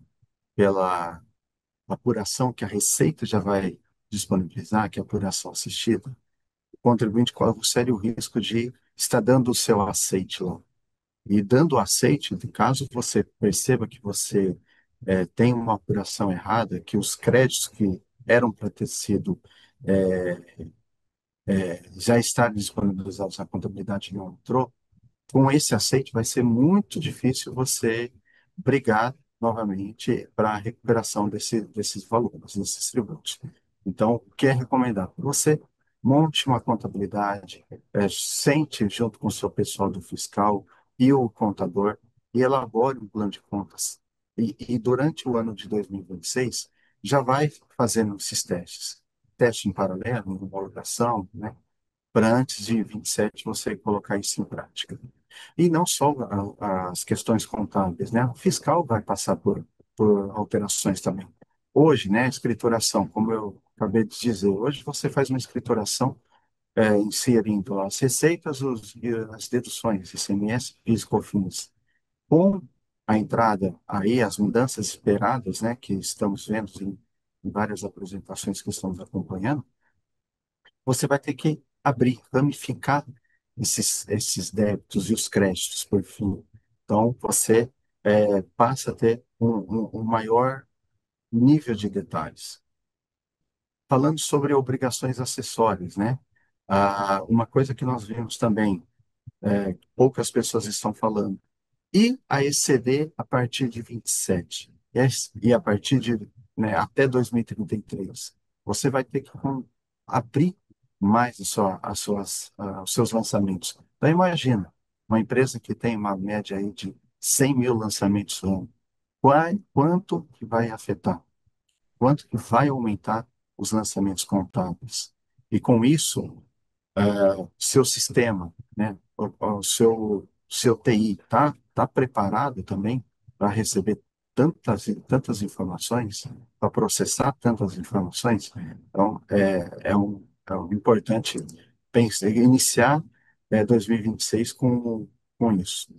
apuração que a Receita já vai disponibilizar, que é a apuração assistida, o contribuinte corre o sério risco de estar dando o seu aceite lá. E dando o aceite, caso você perceba que você tem uma apuração errada, que os créditos que eram para ter sido já estar disponibilizados na contabilidade não entrou, com esse aceite vai ser muito difícil você brigar novamente para a recuperação desses valores, desses tributos. Então, o que é recomendado? Você monte uma contabilidade, sente junto com o seu pessoal do fiscal e o contador e elabore um plano de contas. E durante o ano de 2026, já vai fazendo esses testes. Teste em paralelo, homologação, né? Para antes de 27 você colocar isso em prática. E não só as questões contábeis, né? O fiscal vai passar por alterações também. Hoje, né, escrituração, como eu acabei de dizer, hoje você faz uma escrituração inserindo as receitas e as deduções, ICMS, PIS, COFINS. Com a entrada aí, as mudanças esperadas, né, que estamos vendo em várias apresentações que estamos acompanhando, você vai ter que abrir, ramificar esses débitos e os créditos, por fim. Então, você passa a ter um maior nível de detalhes. Falando sobre obrigações acessórias, né? Uma coisa que nós vimos também, poucas pessoas estão falando, e a ECD a partir de 27, e a partir de, né, até 2033, você vai ter que abrir mais os seus lançamentos. Então, imagina, uma empresa que tem uma média aí de 100 mil lançamentos no ano, quanto que vai afetar? Quanto que vai aumentar os lançamentos contábeis? E com isso, seu sistema, né, o seu TI tá preparado também para receber tantas informações, para processar tantas informações. Então, é um importante iniciar 2026 com isso.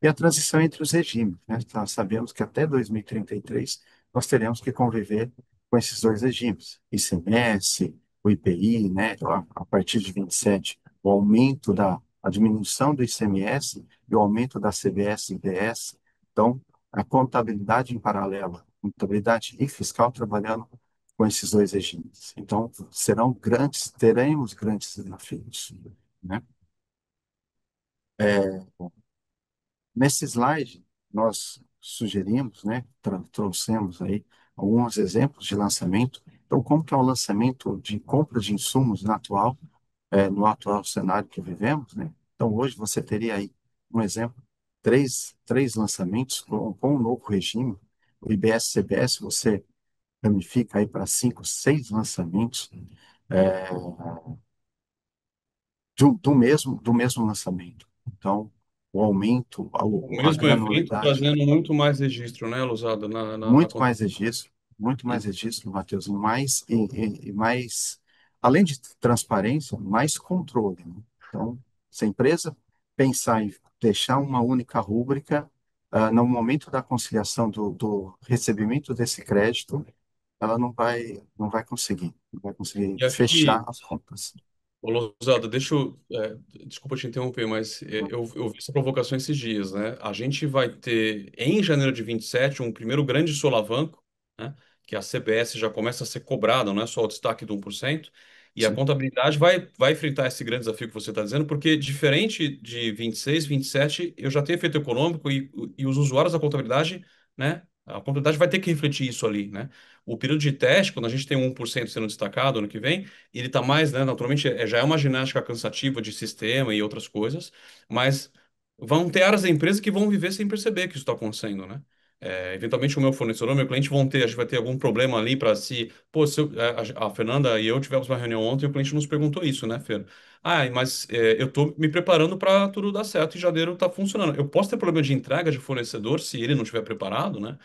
E a transição entre os regimes, né? Nós sabemos que até 2033 nós teremos que conviver com esses dois regimes, ICMS, o IPI, né? A partir de 27, o aumento a diminuição do ICMS e o aumento da CBS e IBS. Então, a contabilidade em paralelo, contabilidade e fiscal trabalhando com esses dois regimes. Então, teremos grandes desafios, né? Nesse slide, nós sugerimos, né, trouxemos aí alguns exemplos de lançamento. Então, como que é o lançamento de compra de insumos no atual cenário que vivemos, né? Então, hoje você teria aí um exemplo, três lançamentos com um novo regime. O IBS-CBS, você ramifica aí para 5, 6 lançamentos é, do mesmo lançamento. Então, o aumento, O a mesmo evento granularidade. trazendo muito mais registro, né, Luzada, na Muito conta. mais registro, muito mais registro, Matheus, e mais, além de transparência, mais controle, né? Então, se a empresa pensar em deixar uma única rúbrica, no momento da conciliação do recebimento desse crédito, ela não vai conseguir E acho fechar que as contas. Ô, Lousada, desculpa te interromper, mas eu vi essa provocação esses dias, né? A gente vai ter, em janeiro de 27 um primeiro grande solavanco, né? Que a CBS já começa a ser cobrada, não é só o destaque do 1%, e a Sim, contabilidade vai enfrentar esse grande desafio que você está dizendo, porque diferente de 26, 27, eu já tenho efeito econômico e os usuários da contabilidade, né? A contabilidade vai ter que refletir isso ali, né? O período de teste, quando a gente tem um 1% sendo destacado ano que vem, ele está mais, né, naturalmente, já é uma ginástica cansativa de sistema e outras coisas, mas vão ter áreas da empresa que vão viver sem perceber que isso está acontecendo, né? Eventualmente o meu fornecedor, meu cliente a gente vai ter algum problema ali para se, pô, a Fernanda e eu tivemos uma reunião ontem e o cliente nos perguntou isso, né, Fer? Ah, mas eu estou me preparando para tudo dar certo e janeiro está funcionando. Eu posso ter problema de entrega de fornecedor se ele não estiver preparado, né?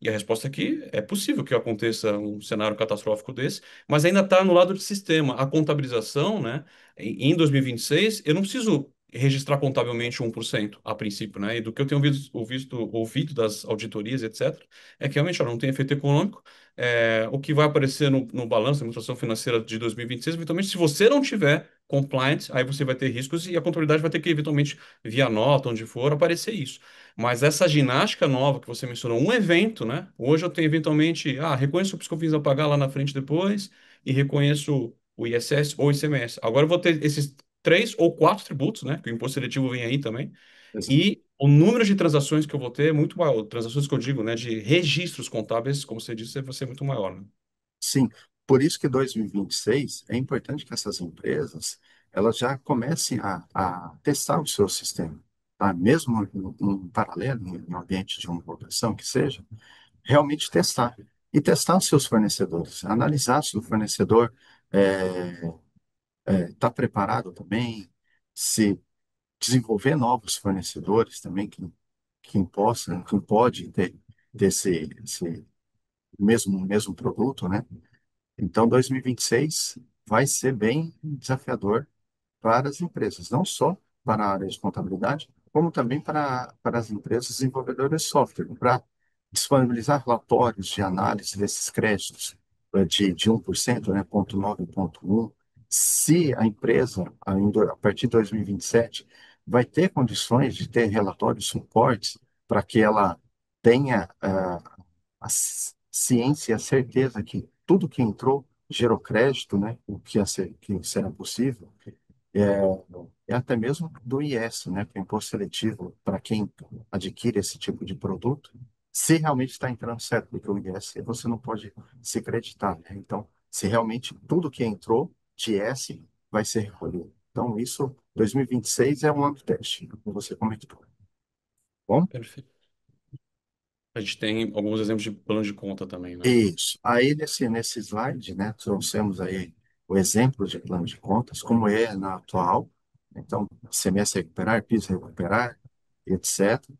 E a resposta é que é possível que aconteça um cenário catastrófico desse, mas ainda está no lado do sistema. A contabilização, né? Em 2026, eu não preciso registrar contabilmente 1% a princípio, né? E do que eu tenho ouvido das auditorias, etc., é que realmente ó, não tem efeito econômico. O que vai aparecer no balanço da administração financeira de 2026, eventualmente, se você não tiver compliant, aí você vai ter riscos e a contabilidade vai ter que, eventualmente, via nota, onde for, aparecer isso. Mas essa ginástica nova que você mencionou, um evento, né? Hoje eu tenho eventualmente, reconheço o PiscoFins a pagar lá na frente depois e reconheço o ISS ou ICMS. Agora eu vou ter esses três ou quatro tributos, né? Que o imposto seletivo vem aí também. exato. E o número de transações que eu vou ter é muito maior. Transações que eu digo, né? De registros contábeis, como você disse, vai ser muito maior, né? Sim, por isso que 2026 é importante que essas empresas elas já comecem a testar o seu sistema, tá? Mesmo em paralelo, em um ambiente de uma operação que seja, realmente testar. E testar os seus fornecedores, analisar se o fornecedor está preparado também, se desenvolver novos fornecedores também que pode ter esse mesmo produto, né? Então, 2026 vai ser bem desafiador para as empresas, não só para a área de contabilidade, como também para as empresas desenvolvedoras de software, para disponibilizar relatórios de análise desses créditos de 1%, né, 0,9, 1. Se a empresa, ainda a partir de 2027, vai ter condições de ter relatórios suportes para que ela tenha ciência e a certeza que tudo que entrou gerou crédito, né, o que, que será possível, é até mesmo do IS, né, que é o imposto seletivo para quem adquire esse tipo de produto, se realmente está entrando certo, porque o IS você não pode se acreditar, né? Então, se realmente tudo que entrou de IS vai ser recolhido. Então, isso, 2026 é um ano de teste, como você comentou. Bom, Perfeito. A gente tem alguns exemplos de plano de conta também, né? isso. Aí, nesse slide, né, trouxemos aí o exemplo de plano de contas, como é na atual. Então, CMS recuperar, PIS recuperar, etc.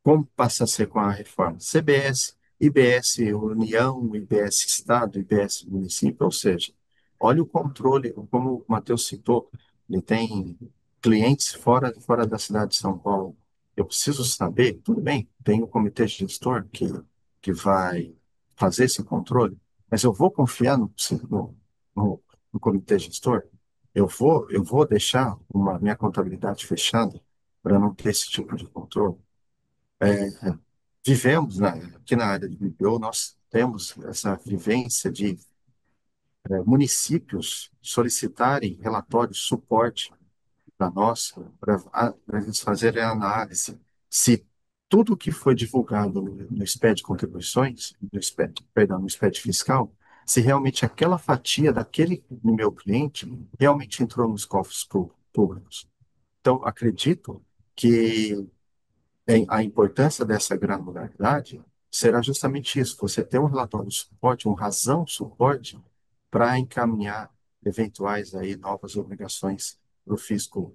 Como passa a ser com a reforma? CBS, IBS União, IBS Estado, IBS Município, ou seja, olha o controle, como o Matheus citou, ele tem clientes fora da cidade de São Paulo. Eu preciso saber, tudo bem, tem o comitê gestor que vai fazer esse controle, mas eu vou confiar no, no comitê gestor? Eu vou deixar minha contabilidade fechada para não ter esse tipo de controle? Vivemos, né, aqui na área de BPO, nós temos essa vivência de municípios solicitarem relatórios, suporte para nós, para eles fazerem a análise se tudo que foi divulgado no SPED de contribuições, perdão, no SPED fiscal, se realmente aquela fatia daquele meu cliente realmente entrou nos cofres públicos. Então, acredito que a importância dessa granularidade será justamente isso, você ter um relatório de suporte, um razão de suporte para encaminhar eventuais aí novas obrigações para o fisco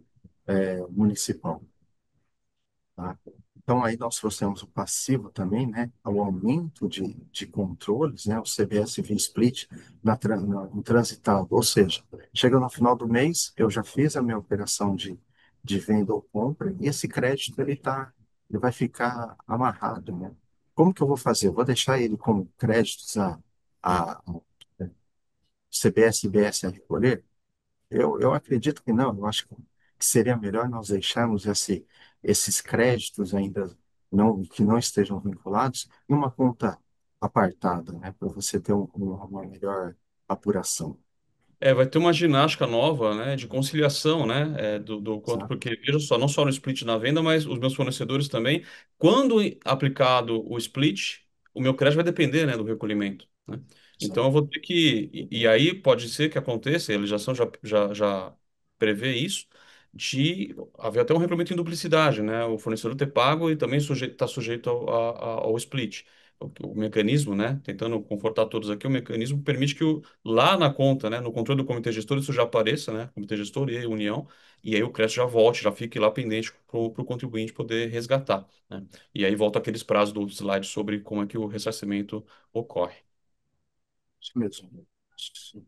municipal. Tá? Então, aí nós trouxemos o passivo também, né, ao aumento de controles, né, o CBS via split no transitado, ou seja, chega no final do mês, eu já fiz a minha operação de venda ou compra, e esse crédito ele vai ficar amarrado, né? Como que eu vou fazer? Eu vou deixar ele como créditos a CBS e IBS a recolher? eu acredito que não, eu acho que seria melhor nós deixarmos esses créditos ainda que não estejam vinculados em uma conta apartada, né, para você ter uma melhor apuração, Vai ter uma ginástica nova, né, de conciliação, né, do quanto, sabe? porque, veja só, não só no split na venda, mas os meus fornecedores também, quando aplicado o split, o meu crédito vai depender, né, do recolhimento, né? Então, Sabe? eu vou ter que, e aí pode ser que aconteça, e a legislação já prevê isso, de haver até um regulamento em duplicidade, né, o fornecedor ter pago e também está sujeito ao split. O mecanismo, né, tentando confortar todos aqui, o mecanismo permite que lá na conta, né, no controle do comitê gestor, isso já apareça, né, comitê gestor e união, e aí o crédito já volte, já fique lá pendente para o contribuinte poder resgatar, né? E aí volta aqueles prazos do slide sobre como é que o ressarcimento ocorre. Isso mesmo. Acho que sim.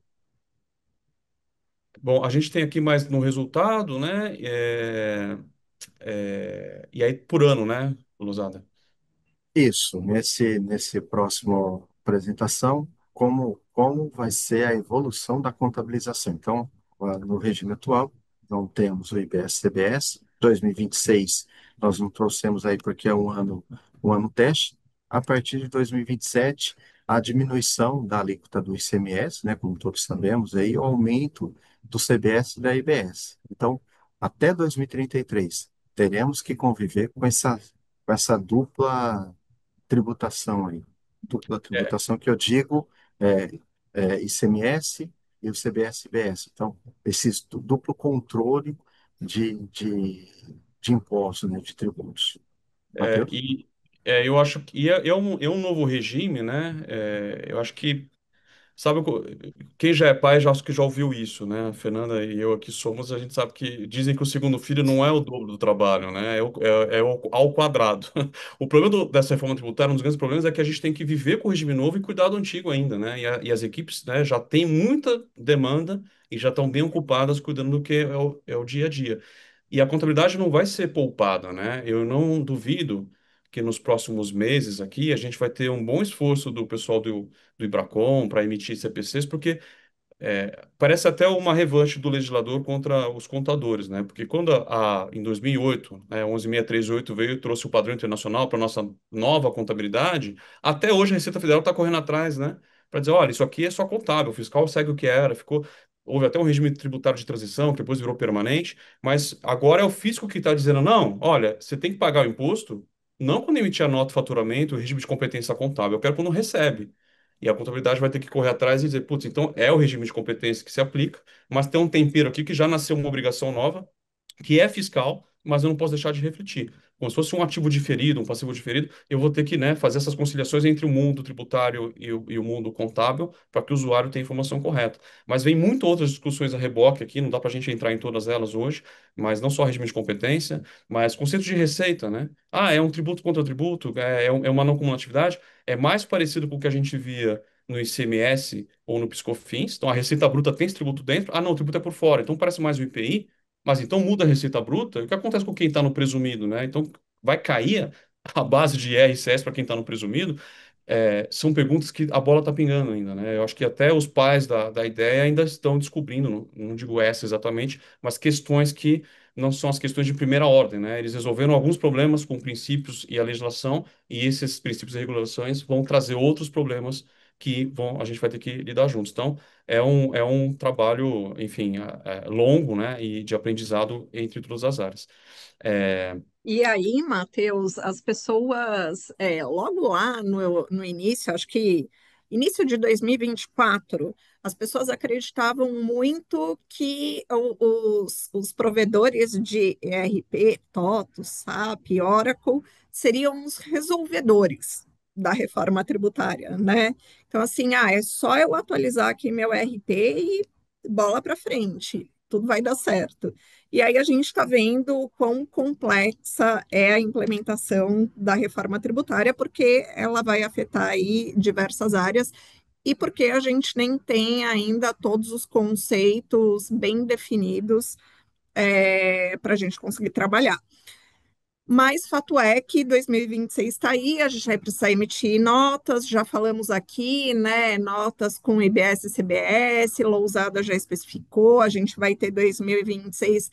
Bom, a gente tem aqui mais no resultado, né, e aí por ano, né, Lousada? Isso, nesse próximo apresentação, como vai ser a evolução da contabilização. Então, no regime atual, não temos o IBS-CBS, 2026 nós não trouxemos aí porque é um ano teste. A partir de 2027, a diminuição da alíquota do ICMS, né, como todos sabemos, aí, o aumento do CBS e da IBS. Então, até 2033, teremos que conviver com essa tributação aí. Dupla É, tributação que eu digo é, ICMS e o CBS-IBS. Então, esse duplo controle de impostos, né, de tributos. é, Matheus? e eu acho que é um novo regime, né? Eu acho que sabe, quem já é pai já acho que já ouviu isso, né? A Fernanda e eu aqui somos, a gente sabe que dizem que o segundo filho não é o dobro do trabalho, né? Ao quadrado. O problema dessa reforma tributária, um dos grandes problemas é que a gente tem que viver com o regime novo e cuidar do antigo ainda, né? E as equipes, né, já têm muita demanda e já estão bem ocupadas cuidando do que é o dia a dia. E a contabilidade não vai ser poupada, né? Eu não duvido que nos próximos meses aqui a gente vai ter um bom esforço do pessoal do Ibracon para emitir CPCs, porque parece até uma revanche do legislador contra os contadores, né? Porque quando em 2008, 11.638 veio e trouxe o padrão internacional para nossa nova contabilidade, até hoje a Receita Federal está correndo atrás, né? Para dizer, olha, isso aqui é só contábil, o fiscal segue o que era, ficou. Houve até um regime tributário de transição, que depois virou permanente, mas agora é o fisco que está dizendo, não, olha, você tem que pagar o imposto, não quando emitir a nota de faturamento, o regime de competência contábil, eu quero quando recebe. E a contabilidade vai ter que correr atrás e dizer, putz, então é o regime de competência que se aplica, mas tem um tempero aqui que já nasceu uma obrigação nova, que é fiscal, mas eu não posso deixar de refletir. Como se fosse um ativo diferido, um passivo diferido, eu vou ter que, né, fazer essas conciliações entre o mundo tributário e o mundo contábil para que o usuário tenha a informação correta. Mas vem muito outras discussões a reboque aqui, não dá para a gente entrar em todas elas hoje, mas não só regime de competência, mas conceito de receita, né? Ah, é um tributo contra tributo, é uma não cumulatividade, é mais parecido com o que a gente via no ICMS ou no PiscoFins. Então, a receita bruta tem esse tributo dentro. Ah, não, o tributo é por fora. Então, parece mais o IPI, mas então muda a receita bruta. O que acontece com quem está no presumido, né? Então, vai cair a base de IR e para quem está no presumido. São perguntas que a bola está pingando ainda, né? Eu acho que até os pais da ideia ainda estão descobrindo, não digo essa exatamente, mas questões que não são as questões de primeira ordem, né? Eles resolveram alguns problemas com princípios e a legislação, e esses princípios e regulações vão trazer outros problemas que a gente vai ter que lidar juntos. Então, é um trabalho, enfim, longo, né? E de aprendizado entre todas as áreas. É, E aí, Matheus, as pessoas, logo lá no início, acho que início de 2024, as pessoas acreditavam muito que os provedores de ERP, TOTOS, SAP, Oracle, seriam os resolvedores da reforma tributária, né? Então, assim, é só eu atualizar aqui meu ERP e bola para frente, tudo vai dar certo. E aí a gente está vendo o quão complexa é a implementação da reforma tributária, porque ela vai afetar aí diversas áreas e porque a gente nem tem ainda todos os conceitos bem definidos para a gente conseguir trabalhar. Mas fato é que 2026 está aí, a gente vai precisar emitir notas, já falamos aqui, né? Notas com IBS e CBS, Lousada já especificou, a gente vai ter 2026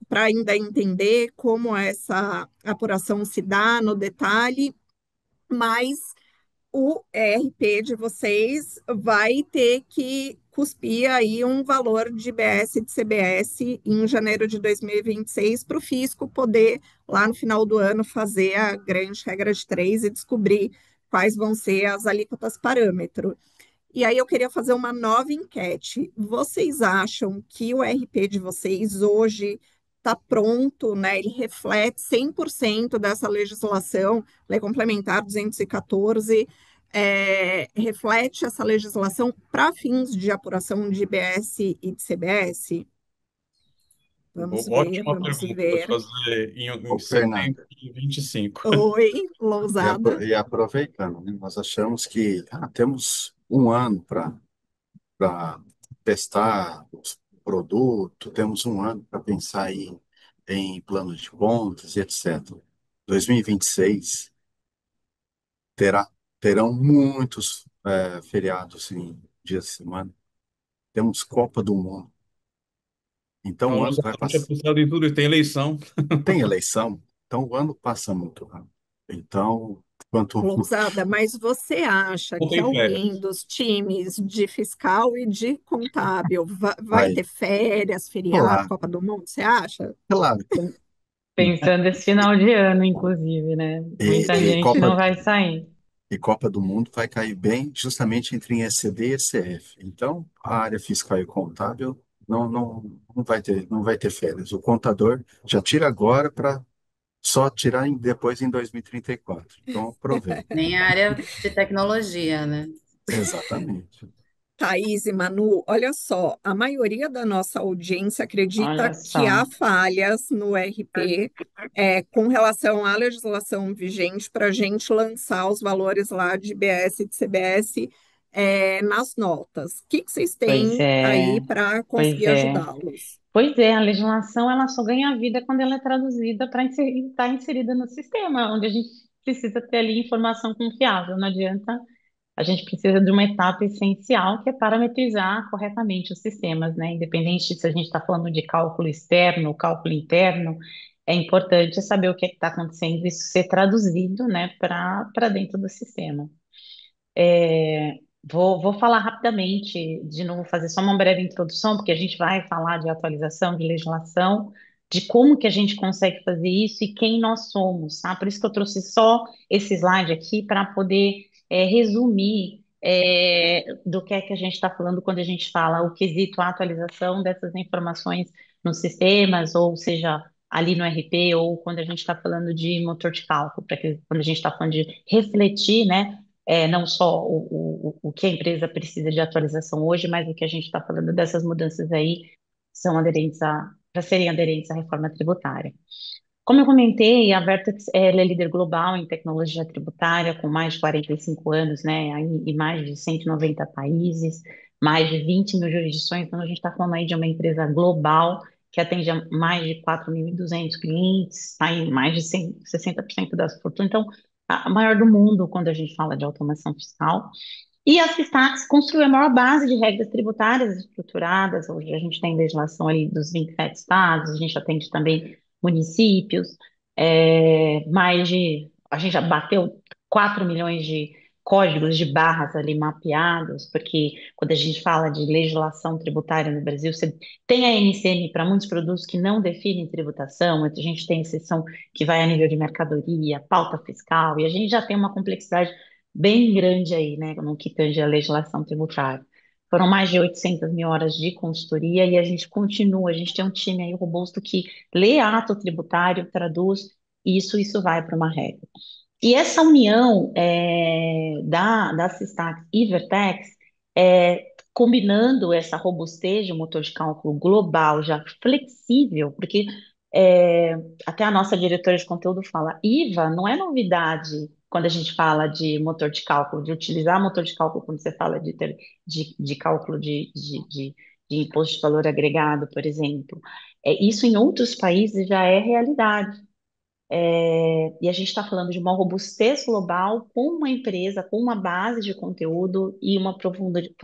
para ainda entender como essa apuração se dá no detalhe, mas o ERP de vocês vai ter que cuspir aí um valor de IBS e de CBS em janeiro de 2026 para o fisco poder, lá no final do ano, fazer a grande regra de três e descobrir quais vão ser as alíquotas parâmetro. E aí eu queria fazer uma nova enquete. Vocês acham que o RP de vocês hoje está pronto, né? Ele reflete 100% dessa legislação, Lei Complementar 214, reflete essa legislação para fins de apuração de IBS e de CBS? Vamos ver, Ótima vamos pergunta para ver. fazer em Ô, setembro Fernanda, de 25. Oi, e, Lousada. e aproveitando, né, nós achamos que temos um ano para testar o produto, temos um ano para pensar em planos de contas e etc. 2026 terá, terão muitos feriados em dias de semana. Temos Copa do Mundo. Então Não, o ano vai a gente é passar. pensado em tudo, e tem eleição. Tem eleição, então o ano passa muito rápido. Então, quanto Lousada, mas você acha Não que tem alguém férias. dos times de fiscal e de contábil vai vai, ter férias, feriado, claro, Copa do Mundo? Você acha? claro. Pensando esse final de ano, inclusive, né? E, Muita e gente Copa, não vai sair. e Copa do Mundo vai cair bem justamente entre ECD e ECF. Então, a área fiscal e contábil não vai ter férias. O contador já tira agora para só tirar depois em 2034. Então, aproveita. Nem a área de tecnologia, né? Exatamente. Thaís e Manu, olha só, a maioria da nossa audiência acredita Olha que há só. falhas no RP com relação à legislação vigente para a gente lançar os valores lá de IBS e de CBS nas notas. O que vocês Pois têm aí é, para pois conseguir é. ajudá-los? Pois é, a legislação ela só ganha vida quando ela é traduzida para estar inserida no sistema, onde a gente precisa ter ali informação confiável. Não adianta, a gente precisa de uma etapa essencial que é parametrizar corretamente os sistemas, né? Independente se a gente está falando de cálculo externo ou cálculo interno, é importante saber o que está acontecendo e isso ser traduzido, né, para dentro do sistema. Vou falar rapidamente, de novo, fazer só uma breve introdução, porque a gente vai falar de atualização de legislação, de como que a gente consegue fazer isso e quem nós somos, tá? Por isso que eu trouxe só esse slide aqui para poder resumir do que é que a gente está falando quando a gente fala o quesito a atualização dessas informações nos sistemas, ou seja, ali no RP, ou quando a gente está falando de motor de cálculo, para que quando a gente está falando de refletir, né? Não só o que a empresa precisa de atualização hoje, mas o que a gente está falando dessas mudanças aí são aderentes para serem aderentes à reforma tributária. Como eu comentei, a Vertex ela é líder global em tecnologia tributária, com mais de 45 anos, né, em mais de 190 países, mais de 20 mil jurisdições, então a gente está falando aí de uma empresa global que atende a mais de 4.200 clientes, está em mais de 60% da fortuna, então a maior do mundo quando a gente fala de automação fiscal. E a Systax construiu a maior base de regras tributárias estruturadas. Hoje a gente tem legislação ali dos 27 estados, a gente atende também municípios, a gente já bateu 4 milhões de códigos de barras ali mapeados, porque quando a gente fala de legislação tributária no Brasil, você tem a NCM para muitos produtos que não definem tributação, a gente tem exceção que vai a nível de mercadoria, pauta fiscal, e a gente já tem uma complexidade bem grande aí, né, no que tange a legislação tributária. Foram mais de 800 mil horas de consultoria e a gente continua, a gente tem um time aí robusto que lê ato tributário, traduz, e isso vai para uma regra. E essa união da Systax e Vertex, combinando essa robustez de um motor de cálculo global, já flexível, porque é, até a nossa diretora de conteúdo fala, IVA não é novidade quando a gente fala de motor de cálculo, de utilizar motor de cálculo quando você fala de cálculo de imposto de valor agregado, por exemplo. Isso em outros países já é realidade. E a gente está falando de uma robustez global com uma empresa, com uma base de conteúdo e uma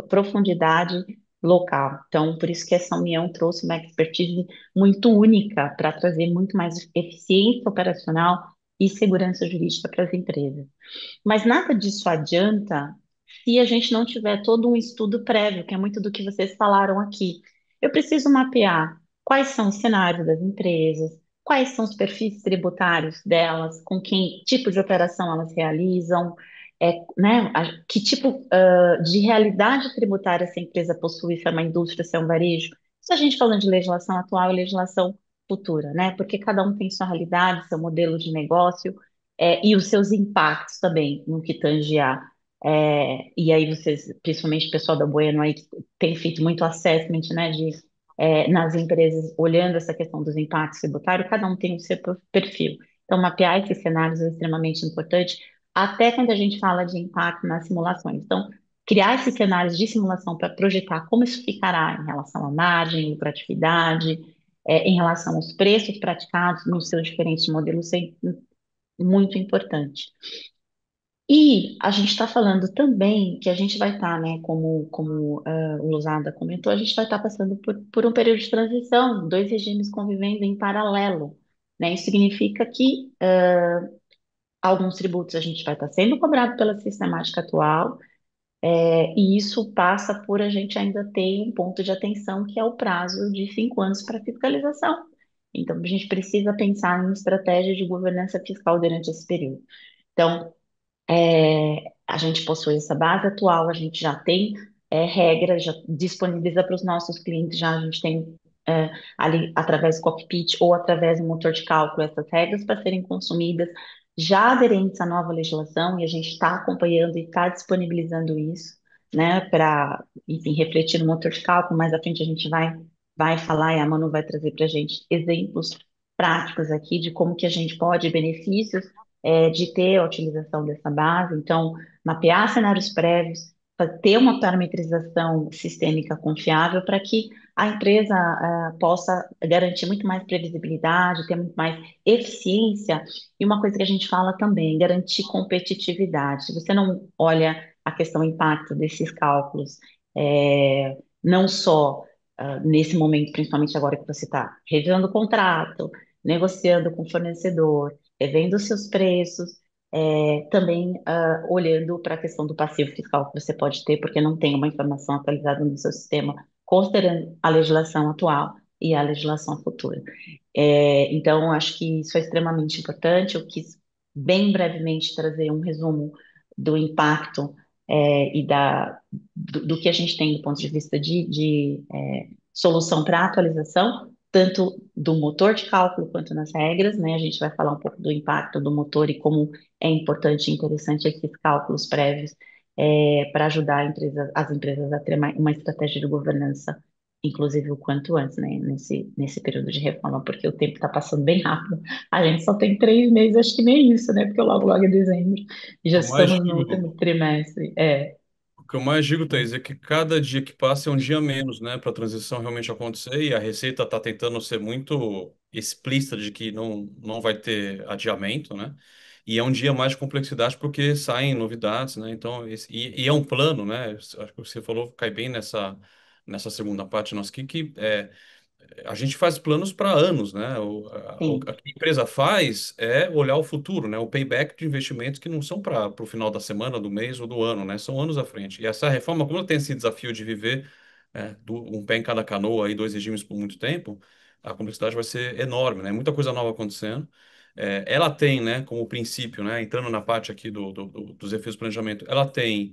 profundidade local. Então, por isso que essa união trouxe uma expertise muito única para trazer muito mais eficiência operacional e segurança jurídica para as empresas. Mas nada disso adianta se a gente não tiver todo um estudo prévio, que é muito do que vocês falaram aqui. Eu preciso mapear quais são os cenários das empresas, quais são os perfis tributários delas, com que tipo de operação elas realizam, né, que tipo, de realidade tributária essa empresa possui, se é uma indústria, se é um varejo. Isso a gente falando de legislação atual e legislação futura, né? Porque cada um tem sua realidade, seu modelo de negócio e os seus impactos também no que tange a. E aí vocês, principalmente o pessoal da Bueno aí, que tem feito muito assessment, né, nas empresas, olhando essa questão dos impactos tributários, cada um tem o seu perfil. Então, mapear esses cenários é extremamente importante, até quando a gente fala de impacto nas simulações. Então, criar esses cenários de simulação para projetar como isso ficará em relação à margem, lucratividade, em relação aos preços praticados nos seus diferentes modelos, é muito importante. E a gente está falando também que a gente vai estar, né, como o Luzada comentou, a gente vai estar passando por um período de transição, dois regimes convivendo em paralelo, né? Isso significa que alguns tributos a gente vai estar sendo cobrado pela sistemática atual, e isso passa por a gente ainda ter um ponto de atenção que é o prazo de 5 anos para fiscalização. Então, a gente precisa pensar em estratégias de governança fiscal durante esse período. Então, a gente possui essa base atual, a gente já tem regras, já disponibiliza para os nossos clientes, já a gente tem ali através do cockpit ou através do motor de cálculo essas regras para serem consumidas, já aderentes à nova legislação, e a gente está acompanhando e está disponibilizando isso, né, para, enfim, refletir no motor de cálculo. Mais à frente a gente vai falar e a Manu vai trazer para a gente exemplos práticos aqui de como que a gente pode benefícios de ter a utilização dessa base. Então, mapear cenários prévios, ter uma parametrização sistêmica confiável para que a empresa possa garantir muito mais previsibilidade, ter muito mais eficiência. E uma coisa que a gente fala também, garantir competitividade. Se você não olha a questão impacto desses cálculos, não só nesse momento, principalmente agora que você está revisando o contrato, negociando com o fornecedor, vendo os seus preços, também olhando para a questão do passivo fiscal que você pode ter, porque não tem uma informação atualizada no seu sistema, considerando a legislação atual e a legislação futura. Então, acho que isso é extremamente importante. Eu quis bem brevemente trazer um resumo do impacto e do que a gente tem do ponto de vista de solução para atualização, tanto do motor de cálculo quanto nas regras, né? A gente vai falar um pouco do impacto do motor e como é importante e interessante esses cálculos prévios para ajudar as empresas a ter uma estratégia de governança, inclusive o quanto antes, né? Nesse período de reforma, porque o tempo está passando bem rápido. A gente só tem 3 meses, acho que nem isso, né? Porque logo é dezembro e já Eu mais estamos no digo, último trimestre. o que eu mais digo, Thaís, é que cada dia que passa é um dia menos, né, para a transição realmente acontecer, e a Receita está tentando ser muito explícita de que não vai ter adiamento, né? E é um dia mais de complexidade porque saem novidades, né? Então, e é um plano, né? Acho que você falou, cai bem nessa segunda parte nossa aqui, que a gente faz planos para anos, né? Sim, A que a empresa faz é olhar o futuro, né? O payback de investimentos que não são para o final da semana, do mês ou do ano, né? São anos à frente. E essa reforma, como ela tem esse desafio de viver um pé em cada canoa e dois regimes por muito tempo, a complexidade vai ser enorme, né? Muita coisa nova acontecendo. Ela tem, né, como princípio, né, entrando na parte aqui dos efeitos do planejamento, ela tem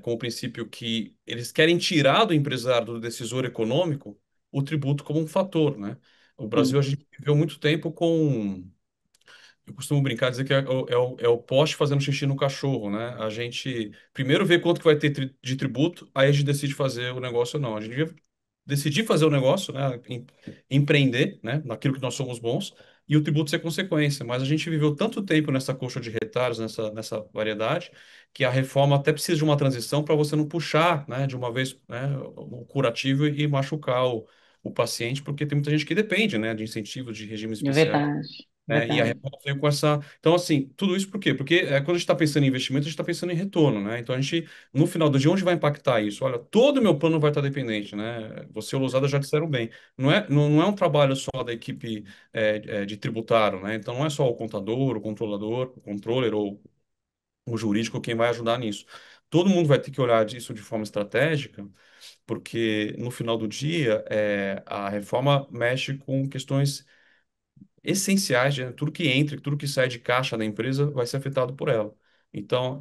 como princípio que eles querem tirar do empresário, do decisor econômico, o tributo como um fator, né? O Brasil, a sim, gente viveu muito tempo com. Eu costumo brincar, dizer que é o poste fazendo xixi no cachorro, né? A gente primeiro vê quanto que vai ter de tributo, aí a gente decide fazer o negócio ou não. A gente devia decidir fazer o negócio, né? Empreender, né? Naquilo que nós somos bons, e o tributo ser consequência. Mas a gente viveu tanto tempo nessa coxa de retalhos, nessa variedade, que a reforma até precisa de uma transição para você não puxar, né? De uma vez, né? O curativo e machucar o paciente, porque tem muita gente que depende, né? De incentivos de regimes é especiais. verdade. E a verdade. reforma veio com essa. Então, assim, tudo isso por quê? Porque quando a gente está pensando em investimento, a gente está pensando em retorno, né? Então, a gente, no final do dia, onde vai impactar isso? Olha, todo o meu plano vai estar dependente, né? Você e o Lousada já disseram bem. Não é um trabalho só da equipe de tributário, né? Então, não é só o contador, o controlador, o controller ou o jurídico quem vai ajudar nisso. Todo mundo vai ter que olhar isso de forma estratégica, porque no final do dia, a reforma mexe com questões essenciais, né? Tudo que entra, tudo que sai de caixa da empresa vai ser afetado por ela. Então,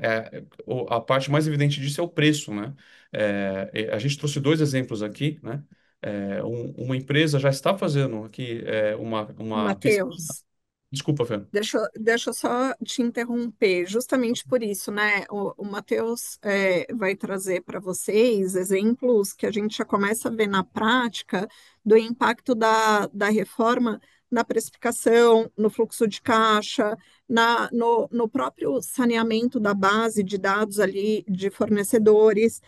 a parte mais evidente disso é o preço, né? A gente trouxe dois exemplos aqui, né? Uma empresa já está fazendo aqui uma pesquisa. Matheus, Desculpa, Fê. deixa eu só te interromper, justamente por isso, né? O Matheus vai trazer para vocês exemplos que a gente já começa a ver na prática do impacto da reforma na precificação, no fluxo de caixa, no próprio saneamento da base de dados ali de fornecedores.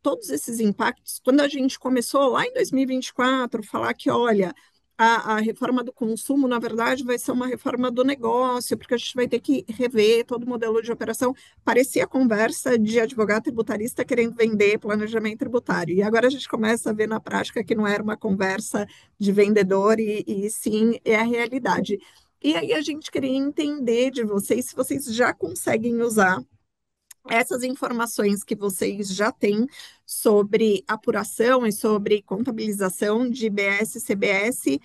Todos esses impactos, quando a gente começou lá em 2024, falar que, olha, a reforma do consumo, na verdade, vai ser uma reforma do negócio, porque a gente vai ter que rever todo o modelo de operação. Parecia conversa de advogado tributarista querendo vender planejamento tributário. E agora a gente começa a ver na prática que não era uma conversa de vendedor, e sim é a realidade. E aí a gente queria entender de vocês se vocês já conseguem usar essas informações que vocês já têm sobre apuração e sobre contabilização de IBS e CBS,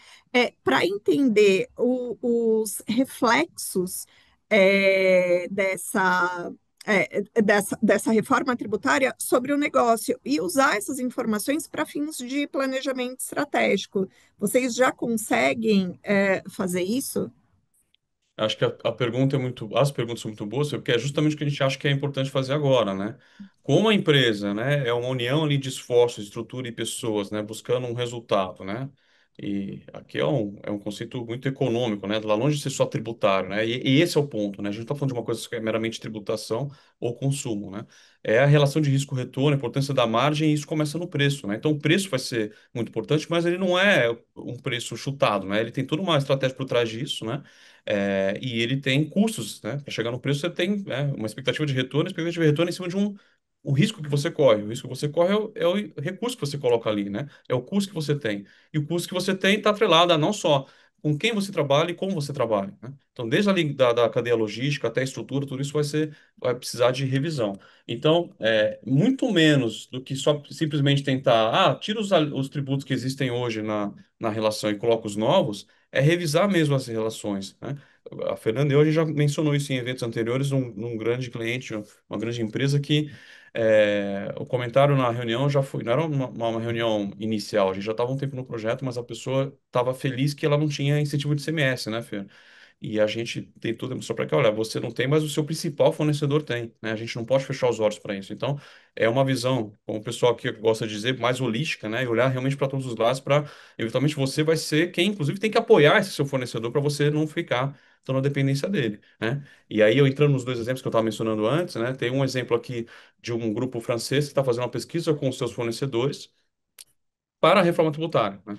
para entender os reflexos dessa reforma tributária sobre o negócio e usar essas informações para fins de planejamento estratégico. Vocês já conseguem fazer isso? Acho que a pergunta as perguntas são muito boas, porque é justamente o que a gente acha que é importante fazer agora, né? Como a empresa, né, é uma união ali de esforços, estrutura e pessoas, né, buscando um resultado, né? E aqui é um conceito muito econômico, né? Lá longe de ser só tributário, né? E esse é o ponto, né? A gente não está falando de uma coisa que é meramente tributação ou consumo, né? É a relação de risco-retorno, a importância da margem, e isso começa no preço, né? Então, o preço vai ser muito importante, mas ele não é um preço chutado, né? Ele tem toda uma estratégia por trás disso, né? E ele tem custos, né? Para chegar no preço, você tem, né, uma expectativa de retorno, expectativa de retorno em cima de o risco que você corre. O risco que você corre é o recurso que você coloca ali, né? É o custo que você tem. E o custo que você tem está atrelado a não só com quem você trabalha e como você trabalha, né? Então, desde ali da cadeia logística até a estrutura, tudo isso vai precisar de revisão. Então, muito menos do que só simplesmente tentar, tira os tributos que existem hoje na relação e coloca os novos, é revisar mesmo as relações, né? A Fernanda e eu, a gente já mencionou isso em eventos anteriores, num grande cliente, uma grande empresa que o comentário na reunião já foi, não era uma reunião inicial, a gente já estava um tempo no projeto, mas a pessoa estava feliz que ela não tinha incentivo de CMS, né, Fer? E a gente tentou demonstrar para que, olha, você não tem, mas o seu principal fornecedor tem, né? A gente não pode fechar os olhos para isso. Então, é uma visão, como o pessoal aqui gosta de dizer, mais holística, né? E olhar realmente para todos os lados para, eventualmente, você vai ser quem, inclusive, tem que apoiar esse seu fornecedor para você não ficar tão na dependência dele, né? E aí, eu entrando nos dois exemplos que eu estava mencionando antes, né? Tem um exemplo aqui de um grupo francês que está fazendo uma pesquisa com os seus fornecedores para a reforma tributária, né?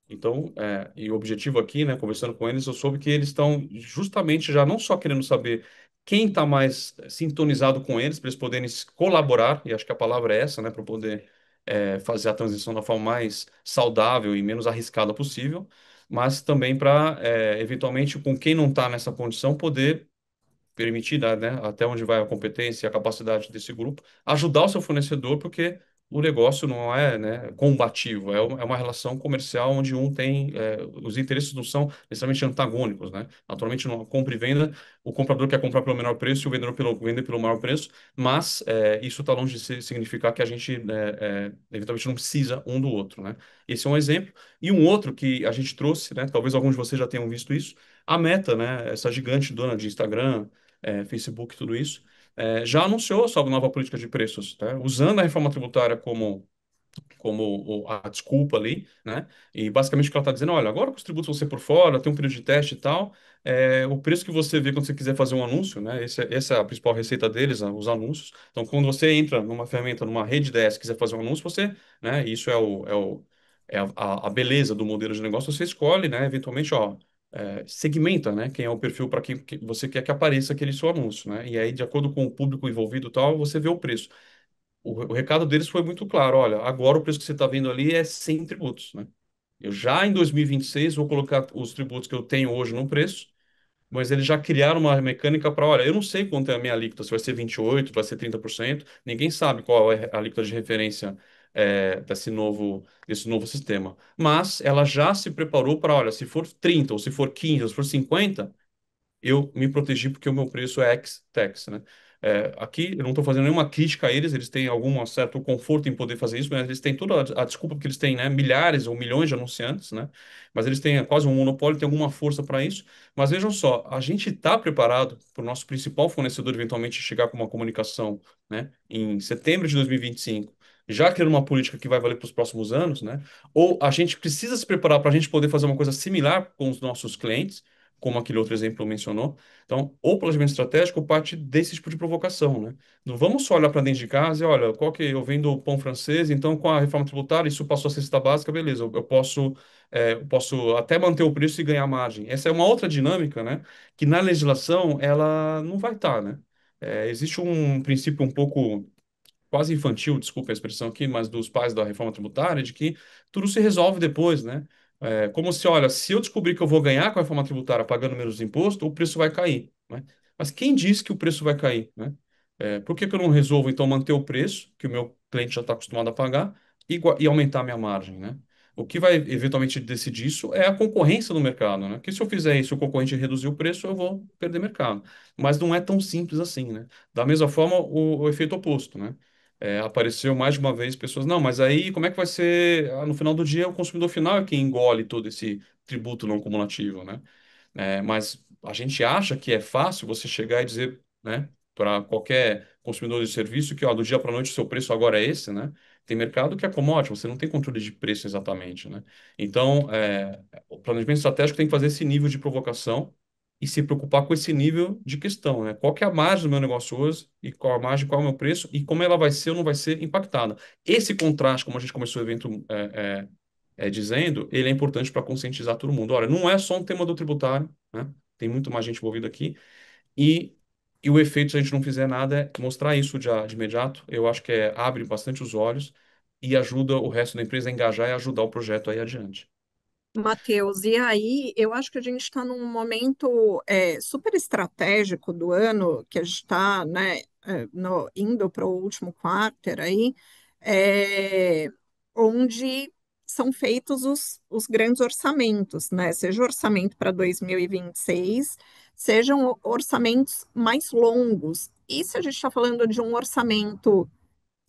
Então, e o objetivo aqui, né, conversando com eles, eu soube que eles estão justamente já não só querendo saber quem está mais sintonizado com eles, para eles poderem colaborar, e acho que a palavra é essa, né, para poder fazer a transição da forma mais saudável e menos arriscada possível, mas também para, eventualmente, com quem não está nessa condição, poder permitir, né, até onde vai a competência e a capacidade desse grupo, ajudar o seu fornecedor, porque o negócio não é, né, combativo, é uma relação comercial onde um tem, os interesses não são necessariamente antagônicos, né? Naturalmente, numa compra e venda, o comprador quer comprar pelo menor preço e o vendedor vender pelo maior preço, mas isso está longe de significar que a gente, eventualmente, não precisa um do outro, né? Esse é um exemplo. E um outro que a gente trouxe, né, talvez alguns de vocês já tenham visto isso, a Meta, né, essa gigante dona de Instagram, Facebook, tudo isso, já anunciou sua nova política de preços, né? Usando a reforma tributária como a desculpa ali, né? E basicamente o que ela está dizendo, olha, agora que os tributos vão ser por fora, tem um período de teste e tal, o preço que você vê quando você quiser fazer um anúncio, né? Essa é a principal receita deles, os anúncios. Então, quando você entra numa ferramenta, numa rede dessa, quiser fazer um anúncio, você, né? Isso é a beleza do modelo de negócio, você escolhe, né? Eventualmente, ó, segmenta, né, quem é o perfil para quem que você quer que apareça aquele seu anúncio, né? E aí, de acordo com o público envolvido e tal, você vê o preço. O recado deles foi muito claro: olha, agora o preço que você está vendo ali é sem tributos, né? Eu já em 2026 vou colocar os tributos que eu tenho hoje no preço, mas eles já criaram uma mecânica para, olha, eu não sei quanto é a minha alíquota, se vai ser 28, vai ser 30%, ninguém sabe qual é a alíquota de referência desse novo sistema. Mas ela já se preparou para, olha, se for 30, ou se for 15, ou se for 50, eu me protegi porque o meu preço é ex-tax, né? Aqui eu não estou fazendo nenhuma crítica a eles, eles têm algum certo conforto em poder fazer isso, mas eles têm toda a desculpa porque eles têm, né, milhares ou milhões de anunciantes, né? Mas eles têm quase um monopólio, têm alguma força para isso. Mas vejam só, a gente está preparado para o nosso principal fornecedor eventualmente chegar com uma comunicação, né, em setembro de 2025, já criando uma política que vai valer para os próximos anos, né? Ou a gente precisa se preparar para a gente poder fazer uma coisa similar com os nossos clientes, como aquele outro exemplo mencionou. Então, ou planejamento estratégico parte desse tipo de provocação, né? Não vamos só olhar para dentro de casa e, olha, qual que eu vendo pão francês, então com a reforma tributária isso passou a ser cesta básica, beleza, eu posso até manter o preço e ganhar margem. Essa é uma outra dinâmica, né? Que na legislação ela não vai estar, né? Existe um princípio um pouco quase infantil, desculpa a expressão aqui, mas dos pais da reforma tributária, de que tudo se resolve depois, né? Como se, olha, se eu descobrir que eu vou ganhar com a reforma tributária pagando menos imposto, o preço vai cair, né? Mas quem disse que o preço vai cair, né? Por que que eu não resolvo, então, manter o preço, que o meu cliente já está acostumado a pagar, e aumentar a minha margem, né? O que vai eventualmente decidir isso é a concorrência no mercado, né? Porque se eu fizer isso, o concorrente reduzir o preço, eu vou perder mercado. Mas não é tão simples assim, né? Da mesma forma, o efeito oposto, né? Apareceu mais de uma vez pessoas, não, mas aí como é que vai ser? No final do dia, o consumidor final é quem engole todo esse tributo não cumulativo, né? Mas a gente acha que é fácil você chegar e dizer, né, para qualquer consumidor de serviço que, ó, do dia para a noite o seu preço agora é esse, né? Tem mercado que é commodity, você não tem controle de preço exatamente, né? Então, o planejamento estratégico tem que fazer esse nível de provocação e se preocupar com esse nível de questão, né? Qual que é a margem do meu negócio hoje e qual a margem, qual é o meu preço e como ela vai ser ou não vai ser impactada. Esse contraste, como a gente começou o evento dizendo, ele é importante para conscientizar todo mundo. Olha, não é só um tema do tributário, né? Tem muito mais gente envolvida aqui e, e o efeito, se a gente não fizer nada, é mostrar isso de imediato. Eu acho que abre bastante os olhos e ajuda o resto da empresa a engajar e ajudar o projeto aí adiante. Matheus, e aí eu acho que a gente está num momento super estratégico do ano, que a gente está, né, indo para o último quarter aí, é, onde são feitos os grandes orçamentos, né? Seja orçamento para 2026, sejam orçamentos mais longos. E se a gente está falando de um orçamento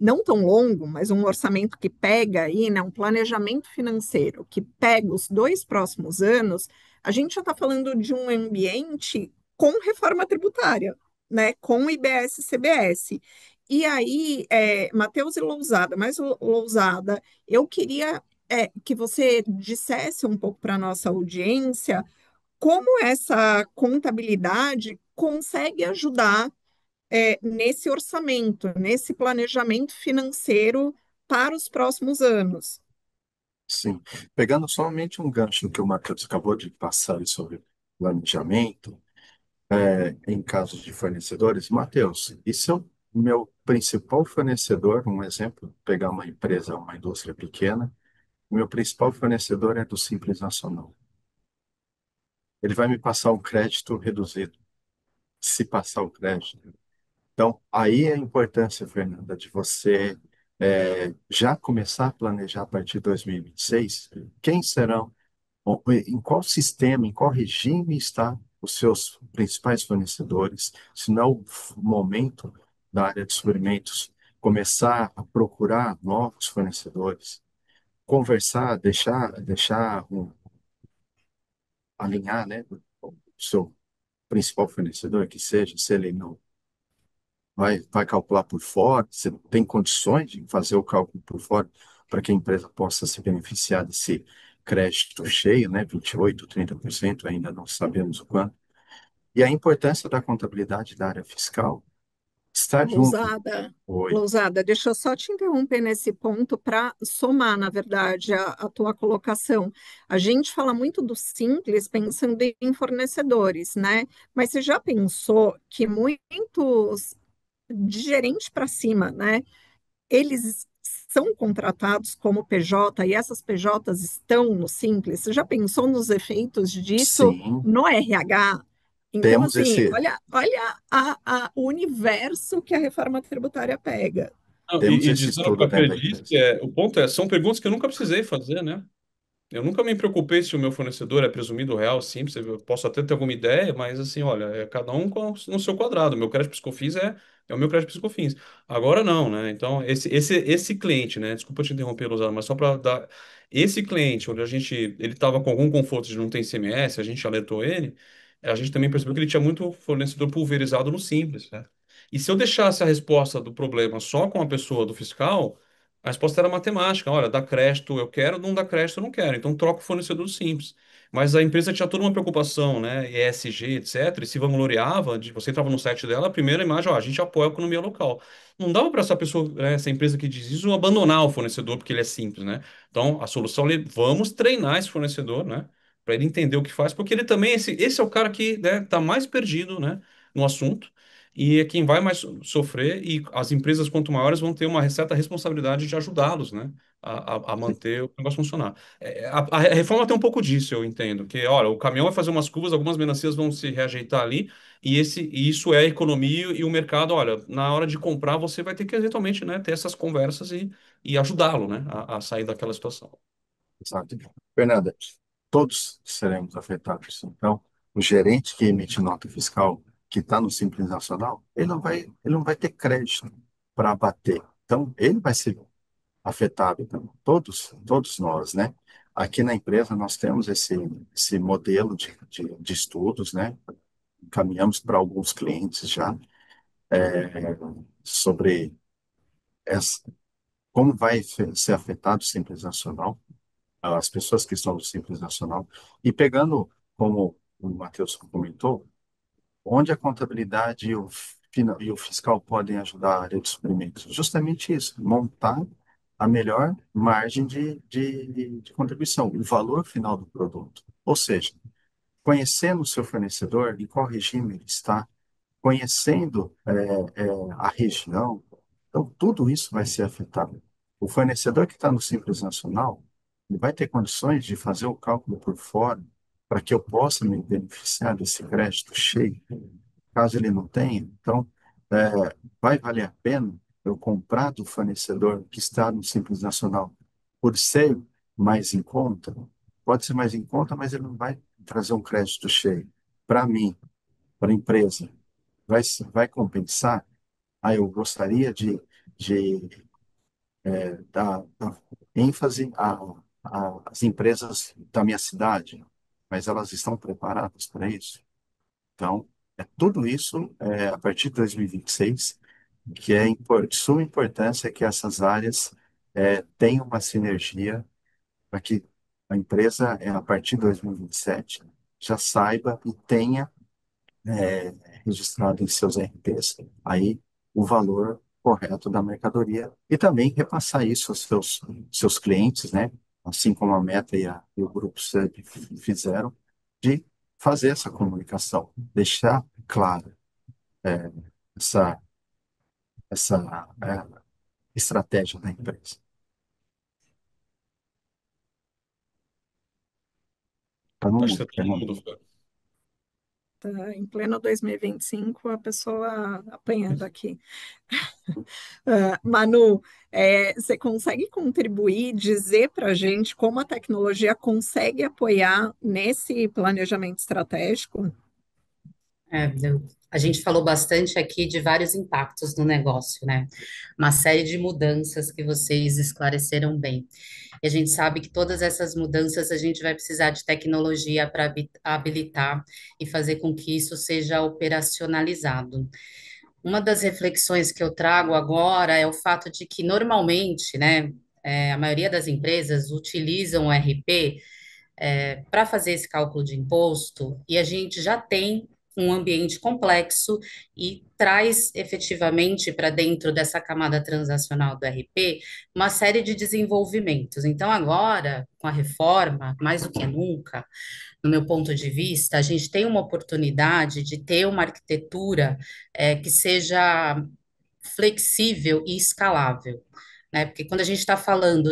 não tão longo, mas um orçamento que pega aí, né, um planejamento financeiro que pega os 2 próximos anos, a gente já está falando de um ambiente com reforma tributária, né, com IBS e CBS. E aí, Matheus e Lousada, mais Lousada, eu queria que você dissesse um pouco para a nossa audiência como essa contabilidade consegue ajudar nesse orçamento, nesse planejamento financeiro para os próximos anos. Sim. Pegando somente um gancho que o Marcos acabou de passar aí sobre planejamento, em casos de fornecedores, Matheus, e se o meu principal fornecedor, um exemplo, pegar uma empresa, uma indústria pequena, o meu principal fornecedor é do Simples Nacional. Ele vai me passar um crédito reduzido, se passar o crédito. Então, aí é a importância, Fernanda, de você já começar a planejar a partir de 2026 quem serão, em qual sistema, em qual regime está os seus principais fornecedores, se não é o momento da área de suprimentos começar a procurar novos fornecedores, conversar, alinhar, né, o seu principal fornecedor, que seja, se ele não vai calcular por fora, você tem condições de fazer o cálculo por fora para que a empresa possa se beneficiar desse crédito cheio, né, 28, 30%, ainda não sabemos o quanto. E a importância da contabilidade da área fiscal estar junto. Lousada, Oi. Lousada, deixa eu só te interromper nesse ponto para somar, na verdade, a tua colocação. A gente fala muito do simples pensando em fornecedores, né? Mas você já pensou que muitos de gerente para cima, né? Eles são contratados como PJ e essas PJs estão no Simples. Você já pensou nos efeitos disso Sim, no RH? Então, temos assim, esse, olha o universo que a reforma tributária pega. Não, temos e esse dizer o que estudo eu dentro da acredito, empresa. o ponto é, são perguntas que eu nunca precisei fazer, né? Eu nunca me preocupei se o meu fornecedor é presumido real, simples. Eu posso até ter alguma ideia, mas assim, olha, é cada um no seu quadrado. O meu crédito piscofins é o meu crédito piscofins. Agora não, né? Então, esse cliente, né? Desculpa te interromper, Luzana, mas só para dar. Esse cliente, onde ele estava com algum conforto de não ter ICMS, a gente alertou ele, a gente também percebeu que ele tinha muito fornecedor pulverizado no simples, né? E se eu deixasse a resposta do problema só com a pessoa do fiscal. A resposta era matemática. Olha, dá crédito eu quero, não dá crédito eu não quero. Então troca o fornecedor simples. Mas a empresa tinha toda uma preocupação, né? ESG, etc. E se vangloriava, você entrava no site dela, a primeira imagem, ó, a gente apoia a economia local. Não dava para essa pessoa, né, essa empresa que diz isso, abandonar o fornecedor porque ele é simples, né? Então a solução é, vamos treinar esse fornecedor, né? Para ele entender o que faz, porque ele também, esse é o cara que, né, tá mais perdido, né, no assunto e é quem vai mais sofrer, e as empresas, quanto maiores, vão ter uma certa responsabilidade de ajudá-los, né, a manter o negócio funcionar. A reforma tem um pouco disso, eu entendo, que, olha, o caminhão vai fazer umas curvas, algumas melancias vão se reajeitar ali, e isso é a economia e o mercado, olha, na hora de comprar, você vai ter que, eventualmente, né, ter essas conversas e ajudá-lo, né, a sair daquela situação. Exato. Fernanda, todos seremos afetados. Então, o gerente que emite nota fiscal que está no Simples Nacional, ele não vai ter crédito para abater. Então, ele vai ser afetado. Então, todos nós, né? Aqui na empresa nós temos esse modelo de estudos, né? Caminhamos para alguns clientes já sobre essa, como vai ser afetado o Simples Nacional, as pessoas que estão no Simples Nacional, e pegando, como o Matheus comentou, onde a contabilidade e o fiscal podem ajudar a área de suprimentos? Justamente isso, montar a melhor margem de contribuição, o valor final do produto. Ou seja, conhecendo o seu fornecedor, em qual regime ele está, conhecendo a região, então tudo isso vai ser afetado. O fornecedor que está no Simples Nacional, ele vai ter condições de fazer o cálculo por fora para que eu possa me beneficiar desse crédito cheio. Caso ele não tenha, então vai valer a pena eu comprar do fornecedor que está no Simples Nacional por ser mais em conta? Pode ser mais em conta, mas ele não vai trazer um crédito cheio. Para mim, para a empresa, vai compensar? Ah, eu gostaria de dar ênfase às empresas da minha cidade, mas elas estão preparadas para isso? Então, tudo isso, a partir de 2026, que de suma importância que essas áreas tenham uma sinergia para que a empresa, a partir de 2027, já saiba e tenha registrado em seus RPs aí o valor correto da mercadoria e também repassar isso aos seus clientes, né? Assim como a Meta e o Grupo SEB fizeram, de fazer essa comunicação, deixar claro essa, essa estratégia da empresa. Tá no Acho que mundo, você tá no Fernando. mundo, Fê. Tá, em pleno 2025, a pessoa apanhando aqui. Manu, você consegue contribuir, dizer para a gente como a tecnologia consegue apoiar nesse planejamento estratégico? A gente falou bastante aqui de vários impactos no negócio, né? Uma série de mudanças que vocês esclareceram bem. E a gente sabe que todas essas mudanças a gente vai precisar de tecnologia para habilitar e fazer com que isso seja operacionalizado. Uma das reflexões que eu trago agora é o fato de que normalmente, né, a maioria das empresas utilizam o RP para fazer esse cálculo de imposto e a gente já tem um ambiente complexo e traz efetivamente para dentro dessa camada transacional do RP uma série de desenvolvimentos. Então, agora, com a reforma, mais do que nunca, no meu ponto de vista, a gente tem uma oportunidade de ter uma arquitetura que seja flexível e escalável, né? Porque quando a gente está falando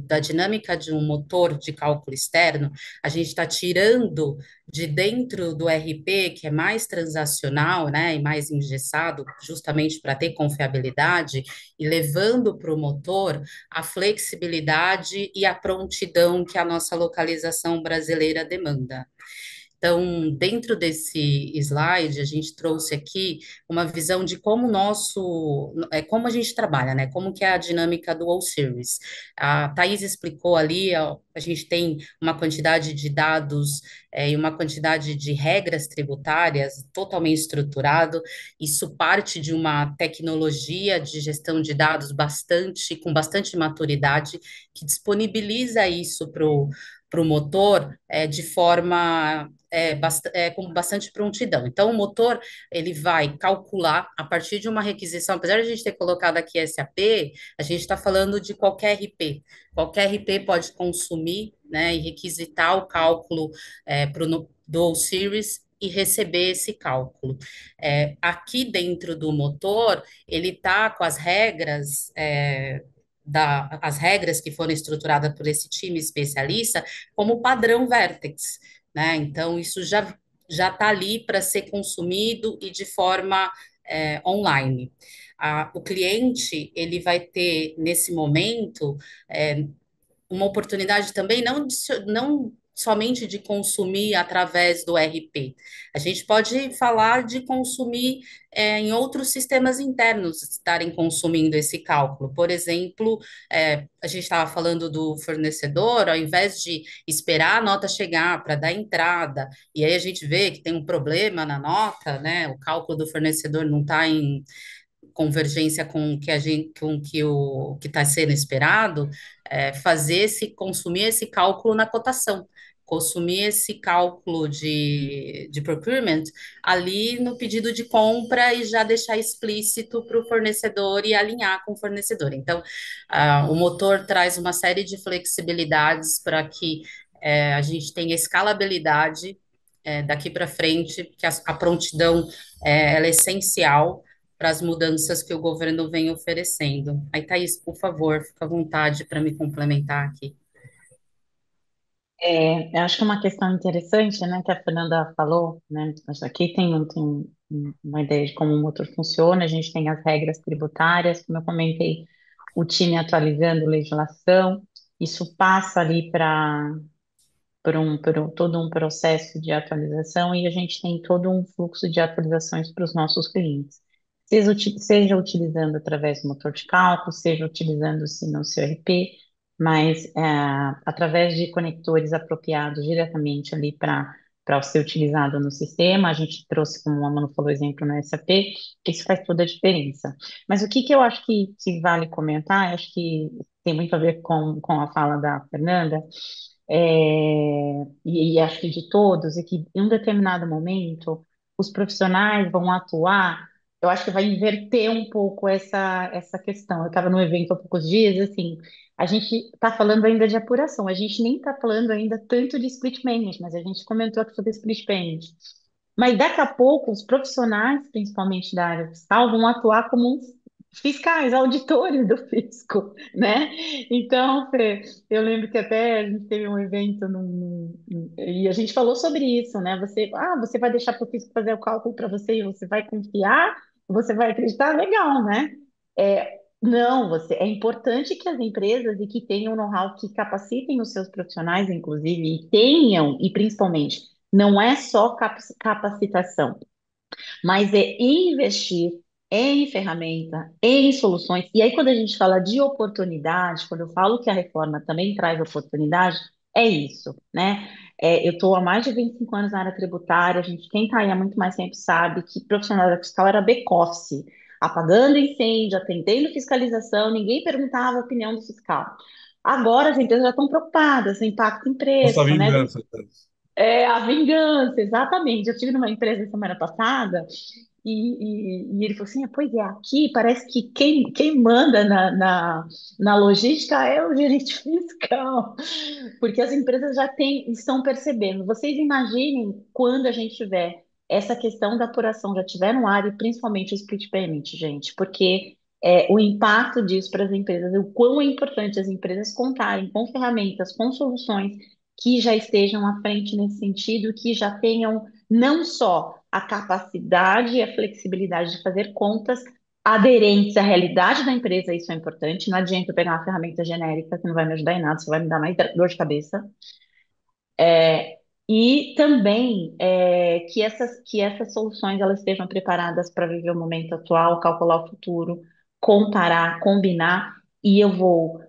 da dinâmica de um motor de cálculo externo, a gente está tirando de dentro do RP, que é mais transacional, né, e mais engessado, justamente para ter confiabilidade, e levando para o motor a flexibilidade e a prontidão que a nossa localização brasileira demanda. Então, dentro desse slide, a gente trouxe aqui uma visão de como como a gente trabalha, né? Como que é a dinâmica do All Series. A Thais explicou ali, ó, a gente tem uma quantidade de dados e uma quantidade de regras tributárias totalmente estruturado. Isso parte de uma tecnologia de gestão de dados com bastante maturidade, que disponibiliza isso para o motor de forma com bastante prontidão. Então, o motor ele vai calcular a partir de uma requisição, apesar de a gente ter colocado aqui SAP, a gente está falando de qualquer RP. Qualquer RP pode consumir, né, e requisitar o cálculo do All Series e receber esse cálculo. Aqui dentro do motor, ele está com as regras. As regras que foram estruturadas por esse time especialista como padrão Vertex, né? Então, isso já está ali para ser consumido e de forma online. O cliente, ele vai ter, nesse momento, é, uma oportunidade também não somente de consumir através do RP. A gente pode falar de consumir em outros sistemas internos estarem consumindo esse cálculo. Por exemplo, a gente estava falando do fornecedor, ao invés de esperar a nota chegar para dar entrada, e aí a gente vê que tem um problema na nota, né? O cálculo do fornecedor não está em convergência com o que o que está sendo esperado, consumir esse cálculo na cotação, consumir esse cálculo de procurement ali no pedido de compra e já deixar explícito para o fornecedor e alinhar com o fornecedor. Então, o motor traz uma série de flexibilidades para que a gente tenha escalabilidade daqui para frente, que a prontidão ela é essencial para as mudanças que o governo vem oferecendo. Aí, Thaís, por favor, fica à vontade para me complementar aqui. Eu acho que uma questão interessante, né, que a Fernanda falou, né, mas aqui tem uma ideia de como o motor funciona, a gente tem as regras tributárias, como eu comentei, o time atualizando legislação, isso passa ali por todo um processo de atualização e a gente tem todo um fluxo de atualizações para os nossos clientes. Seja utilizando através do motor de cálculo, seja utilizando-se no seu RP, mas através de conectores apropriados diretamente ali para ser utilizado no sistema, a gente trouxe, como a Manu falou, exemplo no SAP, isso faz toda a diferença. Mas o que eu acho que vale comentar, eu acho que tem muito a ver com a fala da Fernanda, e acho que de todos, é que em um determinado momento os profissionais vão atuar, eu acho que vai inverter um pouco essa questão. Eu estava no evento há poucos dias, assim, a gente está falando ainda de apuração, a gente nem está falando ainda tanto de split payment, mas a gente comentou aqui sobre split payment. Mas daqui a pouco, os profissionais, principalmente da área fiscal, vão atuar como fiscais, auditores do fisco, né? Então, Fê, eu lembro que até a gente teve um evento e a gente falou sobre isso, né? Você vai deixar para o fisco fazer o cálculo para você e você vai confiar, você vai acreditar, legal, né? Não, é importante que as empresas e que tenham know-how, que capacitem os seus profissionais, inclusive, e tenham, e principalmente, não é só capacitação, mas é investir em ferramenta, em soluções. E aí, quando a gente fala de oportunidade, quando eu falo que a reforma também traz oportunidade, é isso, né? Eu estou há mais de 25 anos na área tributária, quem está aí há muito mais tempo sabe que profissional da fiscal era back-office, apagando incêndio, atendendo fiscalização, ninguém perguntava a opinião do fiscal. Agora as empresas já estão preocupadas, impacto em Nossa preço, né? vingança, Thaís. É a vingança, exatamente. Eu estive numa empresa semana passada e ele falou assim: "Ah, pois é, aqui parece que quem manda na logística é o gerente fiscal, porque as empresas já estão percebendo. Vocês imaginem quando a gente tiver essa questão da apuração já tiver no ar e principalmente o split payment, gente, porque o impacto disso para as empresas, o quão é importante as empresas contarem com ferramentas, com soluções que já estejam à frente nesse sentido, que já tenham não só a capacidade e a flexibilidade de fazer contas aderentes à realidade da empresa, isso é importante. Não adianta eu pegar uma ferramenta genérica que não vai me ajudar em nada, só vai me dar mais dor de cabeça. E também que essas soluções elas estejam preparadas para viver o momento atual, calcular o futuro, comparar, combinar, e eu vou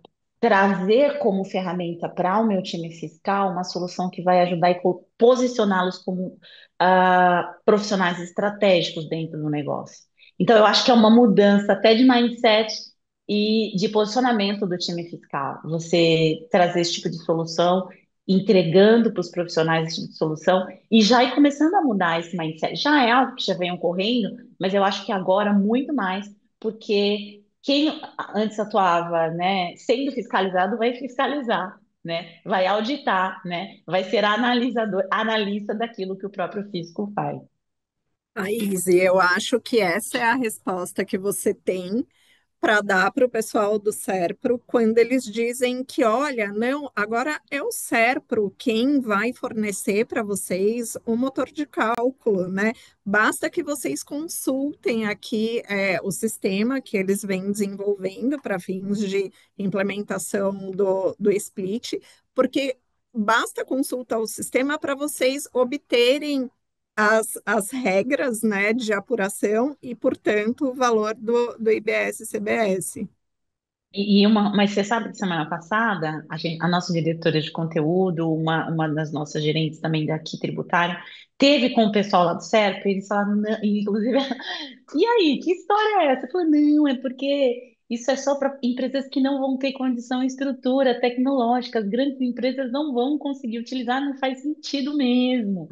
trazer como ferramenta para o meu time fiscal uma solução que vai ajudar e posicioná-los como profissionais estratégicos dentro do negócio. Então, eu acho que é uma mudança até de mindset e de posicionamento do time fiscal. Você trazer esse tipo de solução, entregando para os profissionais esse tipo de solução e já ir começando a mudar esse mindset. Já é algo que já vem ocorrendo, mas eu acho que agora muito mais, porque quem antes atuava, né, sendo fiscalizado, vai fiscalizar, né, vai auditar, né, vai ser analisador, analista daquilo que o próprio fisco faz. Thaís, e eu acho que essa é a resposta que você tem para dar para o pessoal do Serpro quando eles dizem que, olha, não, agora é o Serpro quem vai fornecer para vocês o motor de cálculo, né? Basta que vocês consultem aqui o sistema que eles vêm desenvolvendo para fins de implementação do Split, porque basta consultar o sistema para vocês obterem as regras, né, de apuração e, portanto, o valor do IBS-CBS. Mas você sabe que semana passada, a nossa diretora de conteúdo, uma das nossas gerentes também daqui tributária, teve com o pessoal lá do SERP, e eles falaram, inclusive, e aí, que história é essa? Eu falei, não, é porque isso é só para empresas que não vão ter condição e estrutura tecnológica, as grandes empresas não vão conseguir utilizar, não faz sentido mesmo.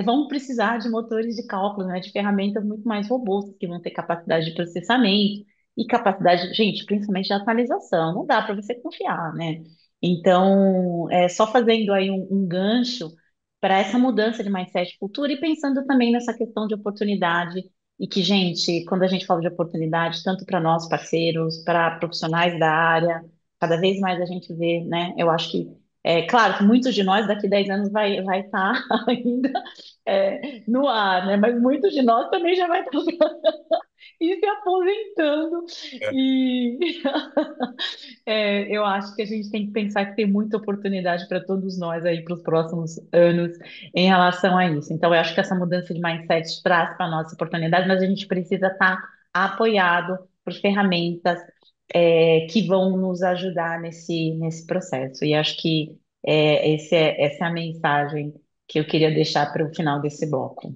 Vão precisar de motores de cálculo, né, de ferramentas muito mais robustas, que vão ter capacidade de processamento e capacidade, gente, principalmente de atualização. Não dá para você confiar, né? Então, só fazendo aí um gancho para essa mudança de mindset de cultura e pensando também nessa questão de oportunidade e que, gente, quando a gente fala de oportunidade, tanto para nós parceiros, para profissionais da área, cada vez mais a gente vê, né? Eu acho que, claro, que muitos de nós daqui a 10 anos vai estar ainda no ar, né? Mas muitos de nós também já vai estar e se aposentando. É. E eu acho que a gente tem que pensar que tem muita oportunidade para todos nós aí para os próximos anos em relação a isso. Então, eu acho que essa mudança de mindset traz para nós oportunidade, mas a gente precisa estar apoiado por ferramentas que vão nos ajudar nesse processo. E acho que essa é a mensagem que eu queria deixar para o final desse bloco.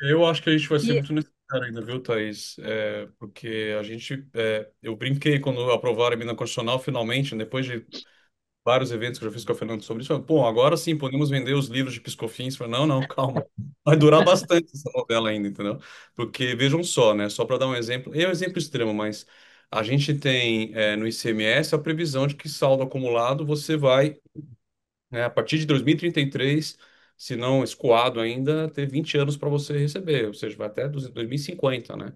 Eu acho que a gente vai ser E muito necessário ainda, viu, Thaís? Porque eu brinquei quando aprovaram a emenda constitucional, finalmente, depois de vários eventos que eu já fiz com a Fernanda sobre isso. Pô, agora sim podemos vender os livros de Piscofins. Falei, não, não, calma. Vai durar bastante essa novela ainda, entendeu? Porque vejam só, né? Só para dar um exemplo, é um exemplo extremo, mas a gente tem no ICMS a previsão de que saldo acumulado você vai, né, a partir de 2033, se não escoado ainda, ter 20 anos para você receber, ou seja, vai até 2050, né?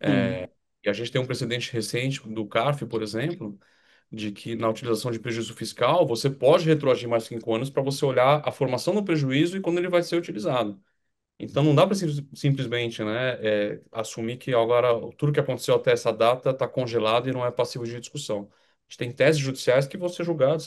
Sim, E a gente tem um precedente recente do CARF, por exemplo, de que na utilização de prejuízo fiscal, você pode retroagir mais 5 anos para você olhar a formação do prejuízo e quando ele vai ser utilizado. Então não dá para simplesmente, né, assumir que agora tudo que aconteceu até essa data está congelado e não é passível de discussão. A gente tem teses judiciais que vão ser julgadas.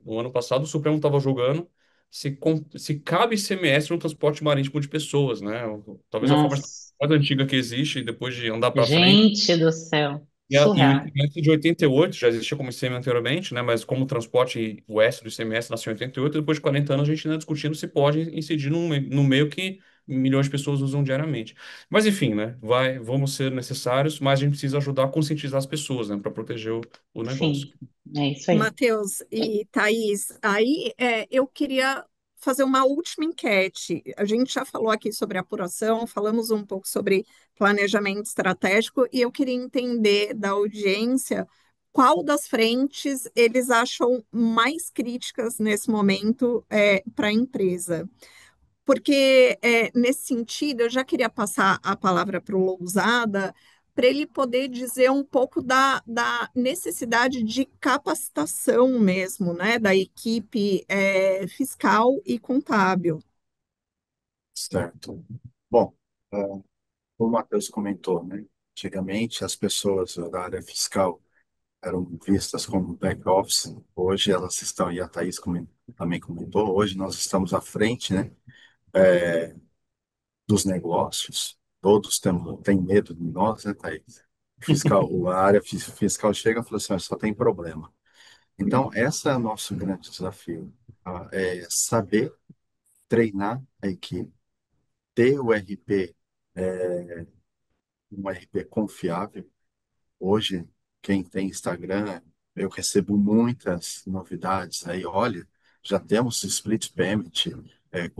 No ano passado, o Supremo estava julgando se cabe ICMS no transporte marítimo de pessoas, né? Talvez a forma nossa, mais antiga que existe, e depois de andar para frente. gente do céu, E o surreal. ICMS de 88 já existia como ICMS anteriormente, né? Mas como o transporte, o S do ICMS nasceu em 88, depois de 40 anos a gente ainda discutindo se pode incidir no meio que milhões de pessoas usam diariamente. Mas enfim, né? Vamos ser necessários, mas a gente precisa ajudar a conscientizar as pessoas, né? Para proteger o negócio. Sim, é isso aí. Matheus e Thaís, aí eu queria fazer uma última enquete. A gente já falou aqui sobre apuração, falamos um pouco sobre planejamento estratégico, e eu queria entender da audiência qual das frentes eles acham mais críticas nesse momento para a empresa. Porque, nesse sentido, eu já queria passar a palavra para o Lousada, para ele poder dizer um pouco da necessidade de capacitação mesmo, né, da equipe, fiscal e contábil. Certo. Bom, como o Matheus comentou, né? Antigamente as pessoas da área fiscal eram vistas como back-office, hoje elas estão, e a Thaís também comentou, hoje nós estamos à frente, né, dos negócios, todos têm medo de nós, né, Thaís? A área fiscal chega e fala assim: "Ó, só tem problema." Então, esse é o nosso grande desafio, tá? É saber treinar a equipe, ter o RP, um RP confiável. Hoje, quem tem Instagram, eu recebo muitas novidades aí. Olha, já temos split payment,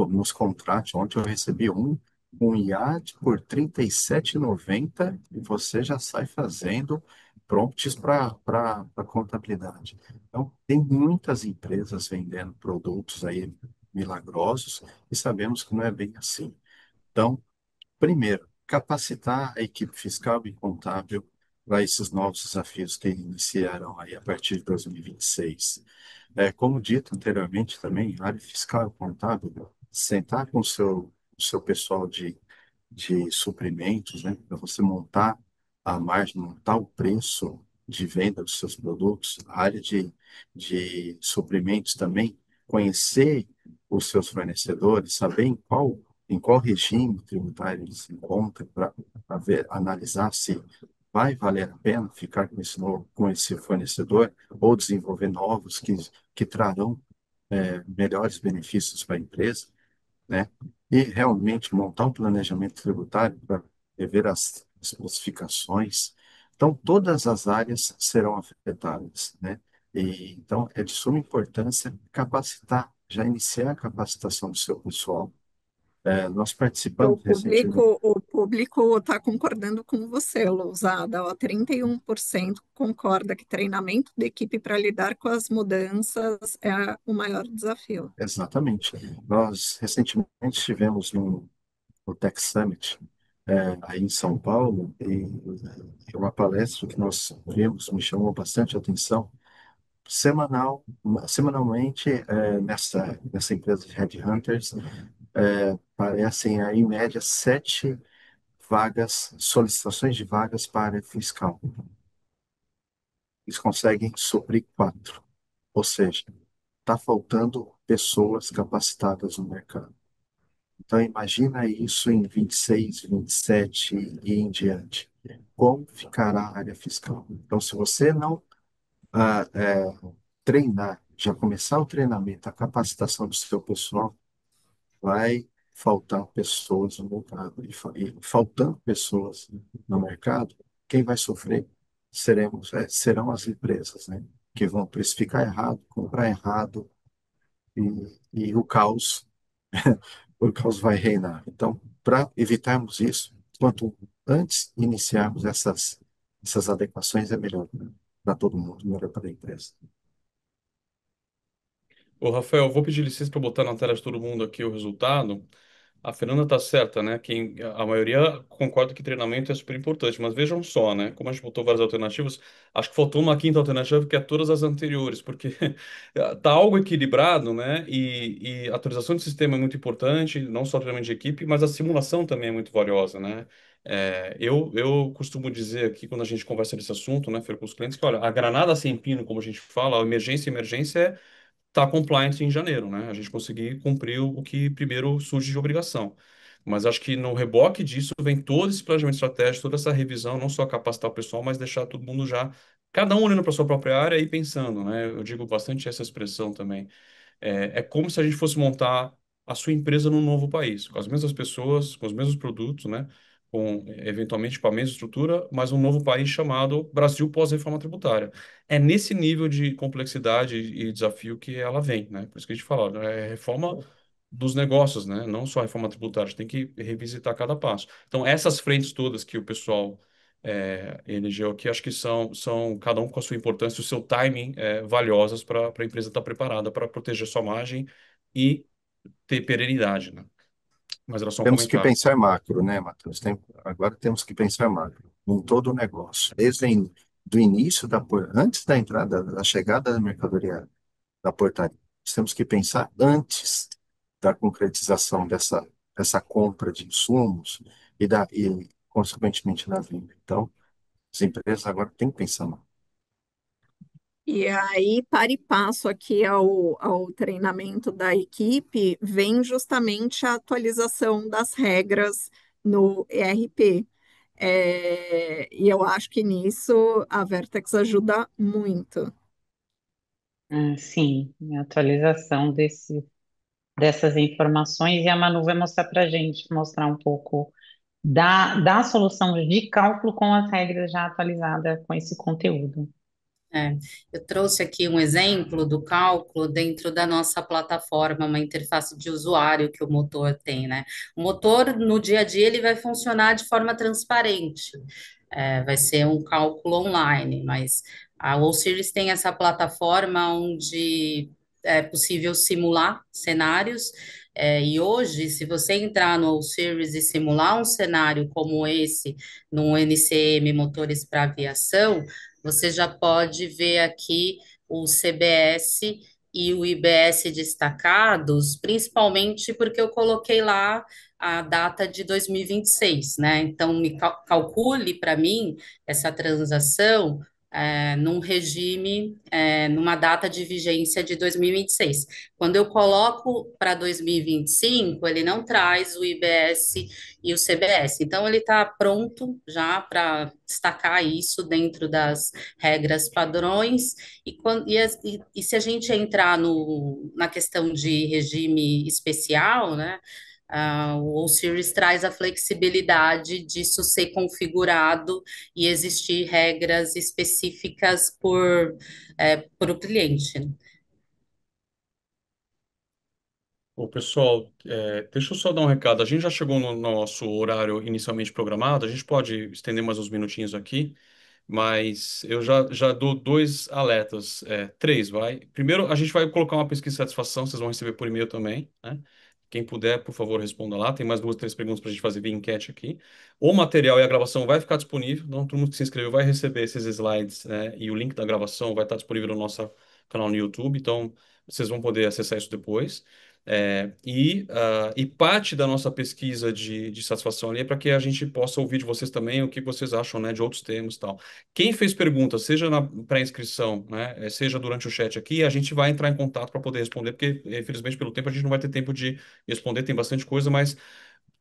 nos contratos. Ontem eu recebi um IAD por R$ 37,90 e você já sai fazendo prompts para contabilidade. Então, tem muitas empresas vendendo produtos aí milagrosos e sabemos que não é bem assim. Então, primeiro, capacitar a equipe fiscal e contábil para esses novos desafios que iniciaram aí a partir de 2026. Como dito anteriormente também, a área fiscal e contábil, sentar com o seu pessoal de suprimentos, né, para você montar a margem, montar o preço de venda dos seus produtos, a área de suprimentos também, conhecer os seus fornecedores, saber em qual regime tributário eles se encontram, para analisar se vai valer a pena ficar com esse fornecedor ou desenvolver novos que trarão melhores benefícios para a empresa, né? E realmente montar um planejamento tributário para rever as classificações. Então, todas as áreas serão afetadas, né? E, então, é de suma importância capacitar, já iniciar a capacitação do seu pessoal. Nós O participamos recentemente. público, o público está concordando com você, Lousada. Ó, 31% concorda que treinamento da equipe para lidar com as mudanças é o maior desafio. Exatamente. Nós recentemente estivemos no Tech Summit, aí em São Paulo, e uma palestra que nós vimos me chamou bastante atenção. Semanalmente, nessa empresa de Headhunters, aparecem aí, em média, 7 solicitações de vagas para a área fiscal. Eles conseguem suprir 4. Ou seja, está faltando pessoas capacitadas no mercado. Então, imagina isso em 26, 27 e em diante. Como ficará a área fiscal? Então, se você não treinar, já começar o treinamento, a capacitação do seu pessoal, vai faltar pessoas no mercado. E faltando pessoas no mercado, quem vai sofrer serão as empresas, né? Que vão precificar errado, comprar errado, e o caos vai reinar. Então, para evitarmos isso, quanto antes iniciarmos essas adequações, é melhor para todo mundo, melhor para a empresa. Ô, Rafael, vou pedir licença para botar na tela de todo mundo aqui o resultado. A Fernanda tá certa, né? A maioria concorda que treinamento é super importante, mas vejam só, né? Como a gente botou várias alternativas, acho que faltou uma quinta alternativa que é todas as anteriores, porque tá algo equilibrado, né? E a atualização do sistema é muito importante, não só o treinamento de equipe, mas a simulação também é muito valiosa, né? Eu costumo dizer aqui, quando a gente conversa desse assunto, né, Fer, com os clientes, que olha, a granada sem pino, como a gente fala, a emergência é tá compliant em janeiro, né? A gente conseguir cumprir o que primeiro surge de obrigação. Mas acho que no reboque disso vem todo esse planejamento estratégico, toda essa revisão, não só capacitar o pessoal, mas deixar todo mundo já, cada um olhando para sua própria área e pensando, né? Eu digo bastante essa expressão também. É como se a gente fosse montar a sua empresa num novo país, com as mesmas pessoas, com os mesmos produtos, né? Com, eventualmente com a mesma estrutura, mas um novo país chamado Brasil pós-reforma tributária. É nesse nível de complexidade e desafio que ela vem, né? Por isso que a gente fala, né? É reforma dos negócios, né? Não só a reforma tributária, a gente tem que revisitar cada passo. Então, essas frentes todas que o pessoal elegeu aqui, acho que são cada um com a sua importância, o seu timing valiosas para a empresa estar preparada para proteger sua margem e ter perenidade, né? Mas era só um Temos que comentário. pensar macro, né, Matheus? Agora temos que pensar macro, em todo o negócio. Do início, antes da entrada, da chegada da mercadoria da portaria, nós temos que pensar antes da concretização dessa compra de insumos consequentemente, da venda. Então, as empresas agora têm que pensar macro. E aí, para e passo aqui ao treinamento da equipe, vem justamente a atualização das regras no ERP. E eu acho que nisso a Vertex ajuda muito. Sim, a atualização dessas informações, e a Manu vai mostrar para a gente, mostrar um pouco da solução de cálculo com as regras já atualizadas com esse conteúdo. É, eu trouxe aqui um exemplo do cálculo dentro da nossa plataforma, uma interface de usuário que o motor tem, né? O motor, no dia a dia, ele vai funcionar de forma transparente. Vai ser um cálculo online, mas a Allseries tem essa plataforma onde é possível simular cenários, e hoje, se você entrar no Allseries e simular um cenário como esse, no NCM Motores para Aviação, você já pode ver aqui o CBS e o IBS destacados, principalmente porque eu coloquei lá a data de 2026, né? Então, calcule para mim essa transação num regime, numa data de vigência de 2026. Quando eu coloco para 2025, ele não traz o IBS e o CBS. Então, ele está pronto já para destacar isso dentro das regras padrões. E se a gente entrar na questão de regime especial, né? O Osiris traz a flexibilidade disso ser configurado e existir regras específicas por o cliente. Ô, pessoal, deixa eu só dar um recado. A gente já chegou no nosso horário inicialmente programado. A gente pode estender mais uns minutinhos aqui, mas eu já dou dois alertas, três, vai. Primeiro, a gente vai colocar uma pesquisa de satisfação, vocês vão receber por e-mail também, né? Quem puder, por favor, responda lá. Tem mais duas, três perguntas para a gente fazer via enquete aqui. O material e a gravação vai ficar disponível, então todo mundo que se inscreveu vai receber esses slides, né? E o link da gravação vai estar disponível no nosso canal no YouTube, então vocês vão poder acessar isso depois. E parte da nossa pesquisa de satisfação ali é para que a gente possa ouvir de vocês também o que vocês acham, né, de outros temas e tal. Quem fez perguntas, seja na pré-inscrição, né, seja durante o chat aqui, a gente vai entrar em contato para poder responder, porque, infelizmente, pelo tempo, a gente não vai ter tempo de responder, tem bastante coisa, mas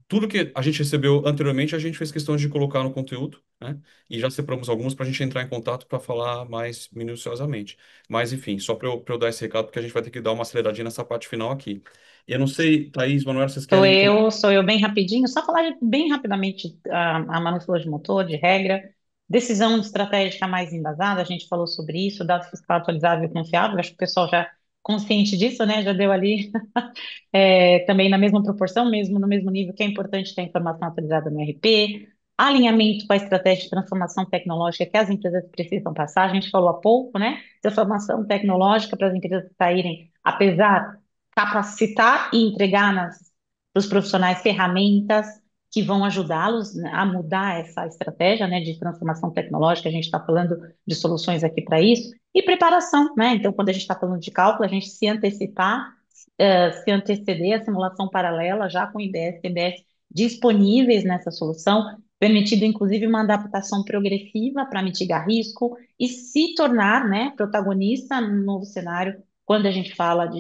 tudo que a gente recebeu anteriormente, a gente fez questão de colocar no conteúdo, né? E já separamos algumas para a gente entrar em contato para falar mais minuciosamente. Mas, enfim, só para eu dar esse recado, porque a gente vai ter que dar uma aceleradinha nessa parte final aqui. Eu não sei, Thaís, Manuel, vocês querem... Sou eu bem rapidinho, só falar bem rapidamente a Manu falou de motor, de regra, decisão estratégica mais embasada, a gente falou sobre isso, dado fiscal atualizável e confiável, acho que o pessoal já consciente disso, né, já deu ali também na mesma proporção, mesmo no mesmo nível, que é importante ter a informação atualizada no RP, alinhamento com a estratégia de transformação tecnológica que as empresas precisam passar, a gente falou há pouco, né, transformação tecnológica para as empresas saírem, apesar capacitar e entregar para os profissionais ferramentas que vão ajudá-los, né, a mudar essa estratégia, né, de transformação tecnológica. A gente está falando de soluções aqui para isso e preparação, né? Então, quando a gente está falando de cálculo, a gente se antecipar, se anteceder a simulação paralela já com IBS e TBS disponíveis nessa solução, permitido inclusive uma adaptação progressiva para mitigar risco e se tornar, né, protagonista no novo cenário quando a gente fala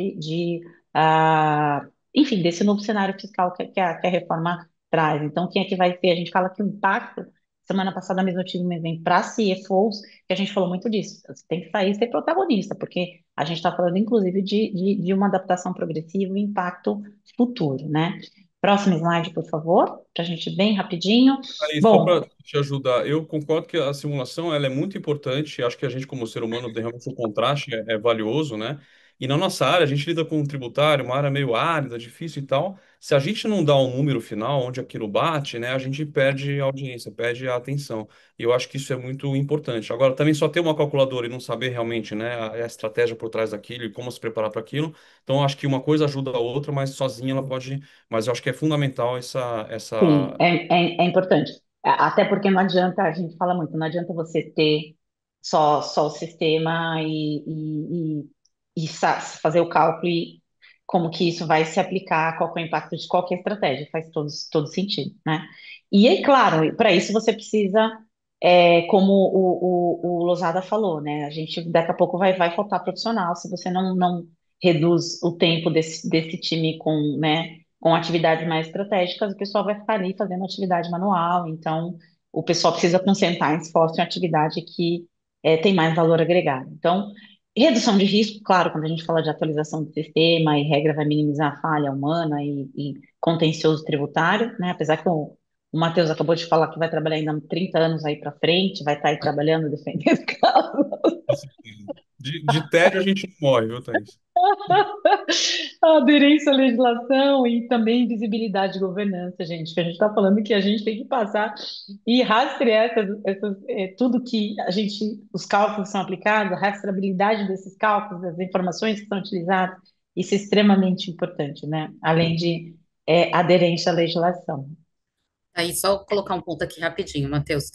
enfim, desse novo cenário fiscal que a reforma traz. Então, quem é que vai ter? A gente fala que o impacto, semana passada mesmo eu tive um evento para CFOs, que a gente falou muito disso. Você tem que sair e ser protagonista, porque a gente está falando, inclusive, de uma adaptação progressiva e impacto futuro, né? Próximo slide, por favor, para a gente bem rapidinho. Aí, só Bom, para te ajudar, eu concordo que a simulação ela é muito importante. Acho que a gente, como ser humano, realmente o contraste é valioso, né? E na nossa área, a gente lida com um tributário, uma área meio árida, difícil e tal. Se a gente não dá um número final onde aquilo bate, né, a gente perde a audiência, perde a atenção. E eu acho que isso é muito importante. Agora, também só ter uma calculadora e não saber realmente, né, a estratégia por trás daquilo e como se preparar para aquilo. Então, eu acho que uma coisa ajuda a outra, mas sozinha ela pode. Mas eu acho que é fundamental Sim, essa... é importante. Até porque não adianta, a gente fala muito, não adianta você ter só o sistema e fazer o cálculo e como que isso vai se aplicar, qual que é o impacto de qualquer estratégia, faz todo sentido, né? E é claro, para isso você precisa, como o Losada falou, né? A gente daqui a pouco vai faltar profissional se você não reduz o tempo desse time com, né? Com atividades mais estratégicas, o pessoal vai ficar ali fazendo atividade manual, então o pessoal precisa concentrar esforço em atividade que tem mais valor agregado. Então, redução de risco, claro, quando a gente fala de atualização do sistema e regra vai minimizar a falha humana e contencioso tributário, né? Apesar que o Matheus acabou de falar que vai trabalhar ainda 30 anos aí para frente, vai estar aí trabalhando, defendendo causa. De tédio a gente não morre, viu, Thaís? A aderência à legislação e também visibilidade de governança, gente. Que a gente está falando que a gente tem que passar e rastrear tudo que a gente, os cálculos são aplicados, a rastreabilidade desses cálculos, das informações que são utilizadas, isso é extremamente importante, né? Além de aderência à legislação. Aí, só colocar um ponto aqui rapidinho, Matheus.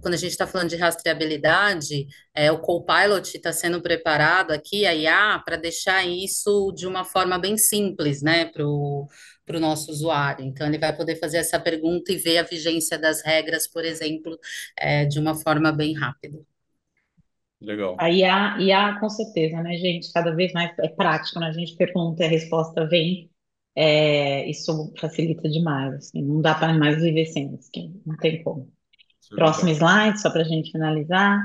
Quando a gente está falando de rastreabilidade, o Copilot está sendo preparado aqui, a IA, para deixar isso de uma forma bem simples, né, para o nosso usuário. Então, ele vai poder fazer essa pergunta e ver a vigência das regras, por exemplo, de uma forma bem rápida. Legal. A IA, com certeza, né, gente? Cada vez mais é prático, né? A gente pergunta e a resposta vem. Isso facilita demais, assim, não dá para mais viver sem isso, que não tem como. Isso é Próximo verdade. slide, só para a gente finalizar.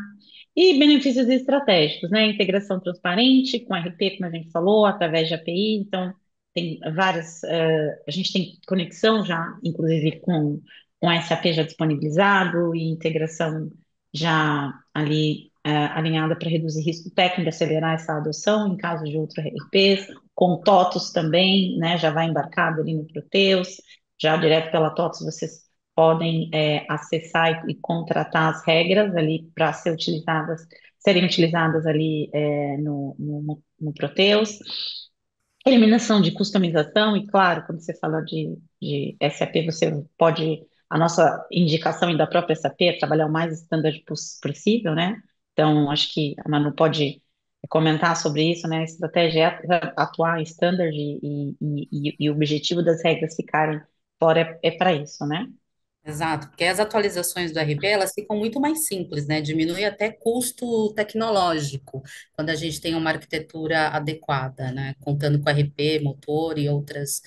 E benefícios estratégicos, né? Integração transparente com RP, como a gente falou, através de API. Então, tem várias. A gente tem conexão já, inclusive, com a SAP já disponibilizado e integração já ali alinhada para reduzir risco técnico e acelerar essa adoção em caso de outros RPs. Com TOTOS também, né? Já vai embarcado ali no Proteus. Já direto pela TOTOS, vocês podem acessar e contratar as regras ali para serem utilizadas ali no Proteus. Eliminação de customização, e claro, quando você fala de SAP, você pode, a nossa indicação e da própria SAP é trabalhar o mais standard possível, né? Então, acho que a Manu pode comentar sobre isso, né? A estratégia é atuar em standard e o objetivo das regras ficarem fora é para isso, né? Exato, porque as atualizações do RP, elas ficam muito mais simples, né? Diminui até custo tecnológico, quando a gente tem uma arquitetura adequada, né? Contando com RP, motor e outras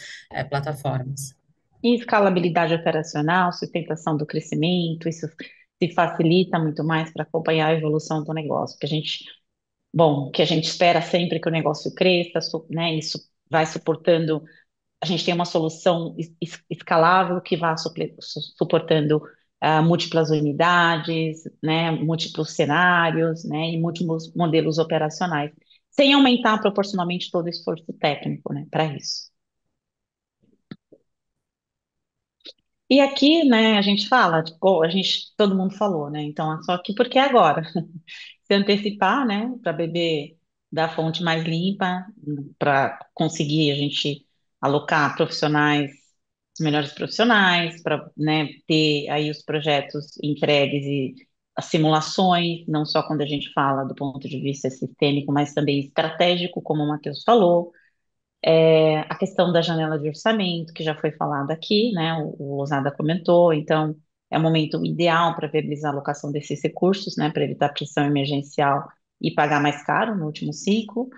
plataformas. E escalabilidade operacional, sustentação do crescimento, isso se facilita muito mais para acompanhar a evolução do negócio, que a gente, bom, que a gente espera sempre que o negócio cresça, né? Isso vai suportando, a gente tem uma solução escalável que vá suportando múltiplas unidades, né? Múltiplos cenários, né? E múltiplos modelos operacionais, sem aumentar proporcionalmente todo o esforço técnico, né? Para isso. E aqui, né, a gente fala, tipo, todo mundo falou, né? Então, é só que porque é agora? Se antecipar, né, para beber da fonte mais limpa, para conseguir a gente alocar profissionais, os melhores profissionais, para, né, ter aí os projetos entregues e as simulações, não só quando a gente fala do ponto de vista sistêmico, mas também estratégico, como o Matheus falou, a questão da janela de orçamento, que já foi falada aqui, né? O Losada comentou, então é o momento ideal para viabilizar a alocação desses recursos, né? Para evitar pressão emergencial e pagar mais caro no último ciclo.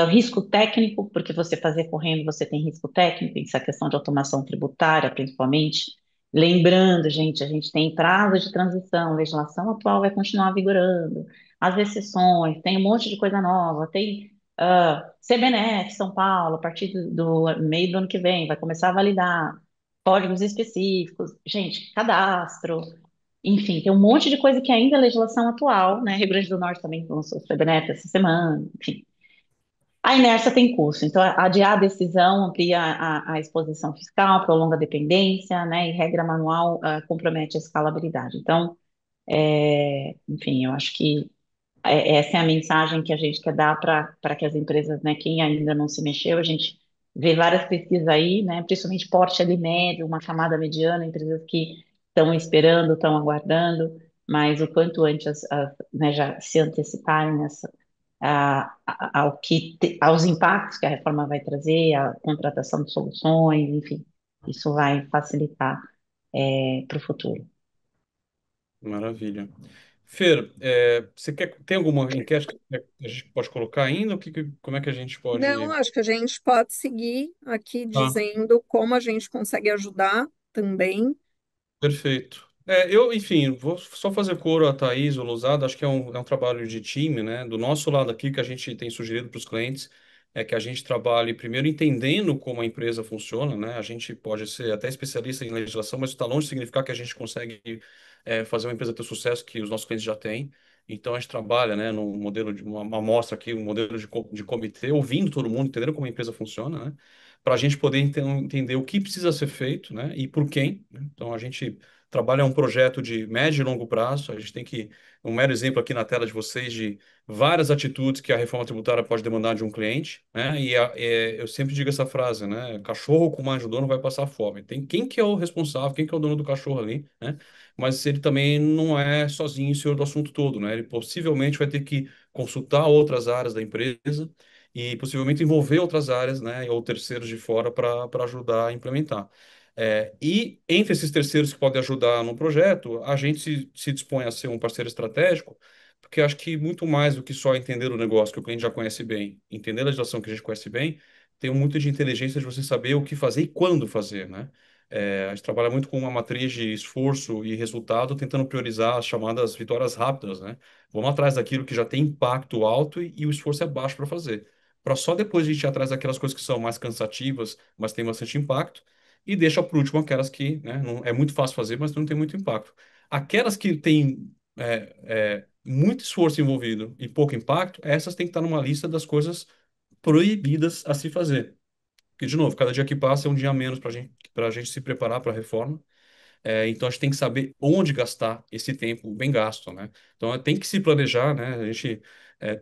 Risco técnico, porque você fazer correndo, você tem risco técnico, isso é questão de automação tributária, principalmente. Lembrando, gente, a gente tem prazo de transição, a legislação atual vai continuar vigorando, as exceções, tem um monte de coisa nova, tem CBNF, São Paulo, a partir do meio do ano que vem, vai começar a validar códigos específicos, gente, cadastro, enfim, tem um monte de coisa que ainda é legislação atual, né? Rio Grande do Norte também lançou o CBNF essa semana, enfim. A inércia tem custo, então adiar a decisão amplia a exposição fiscal, prolonga a dependência, né, e regra manual compromete a escalabilidade. Então, enfim, eu acho que essa é a mensagem que a gente quer dar para que as empresas, né, quem ainda não se mexeu, a gente vê várias pesquisas aí, né, principalmente porte ali médio, uma camada mediana, empresas que estão esperando, estão aguardando, mas o quanto antes né, já se anteciparem aos impactos que a reforma vai trazer, a contratação de soluções, enfim, isso vai facilitar para o futuro. Maravilha. Fer, você tem alguma enquete que a gente pode colocar ainda? Como é que a gente Não, pode. acho que a gente pode seguir aqui Tá. dizendo como a gente consegue ajudar também. Perfeito. Enfim, vou só fazer coro a Thaís, o Lousada, acho que é um trabalho de time, né? Do nosso lado aqui, que a gente tem sugerido para os clientes, é que a gente trabalhe primeiro entendendo como a empresa funciona, né? A gente pode ser até especialista em legislação, mas isso está longe de significar que a gente consegue fazer uma empresa ter sucesso que os nossos clientes já têm. Então, a gente trabalha, né, num modelo de uma amostra aqui, um modelo de comitê, ouvindo todo mundo, entendendo como a empresa funciona, né? Para a gente poder entender o que precisa ser feito, né? E por quem, né? Então, a gente trabalha um projeto de médio e longo prazo. A gente tem um mero exemplo aqui na tela de vocês de várias atitudes que a reforma tributária pode demandar de um cliente, né? Eu sempre digo essa frase, né? Cachorro com mais dono vai passar fome. Tem quem que é o responsável, quem que é o dono do cachorro ali, né? Mas ele também não é sozinho senhor do assunto todo, né? Ele possivelmente vai ter que consultar outras áreas da empresa e possivelmente envolver outras áreas, né, ou terceiros de fora para ajudar a implementar. E entre esses terceiros que podem ajudar no projeto, a gente se dispõe a ser um parceiro estratégico, porque acho que muito mais do que só entender o negócio que o cliente já conhece bem, entender a legislação que a gente conhece bem, tem muito de inteligência de você saber o que fazer e quando fazer, né? A gente trabalha muito com uma matriz de esforço e resultado, tentando priorizar as chamadas vitórias rápidas, né? Vamos atrás daquilo que já tem impacto alto e o esforço é baixo para fazer, para só depois a gente ir atrás daquelas coisas que são mais cansativas, mas têm bastante impacto, e deixa por último aquelas que, né, não, é muito fácil fazer, mas não tem muito impacto. Aquelas que têm muito esforço envolvido e pouco impacto, essas têm que estar numa lista das coisas proibidas a se fazer. Porque, de novo, cada dia que passa é um dia a menos para a gente se preparar para a reforma. Então a gente tem que saber onde gastar esse tempo bem gasto, né? Então tem que se planejar, né? A gente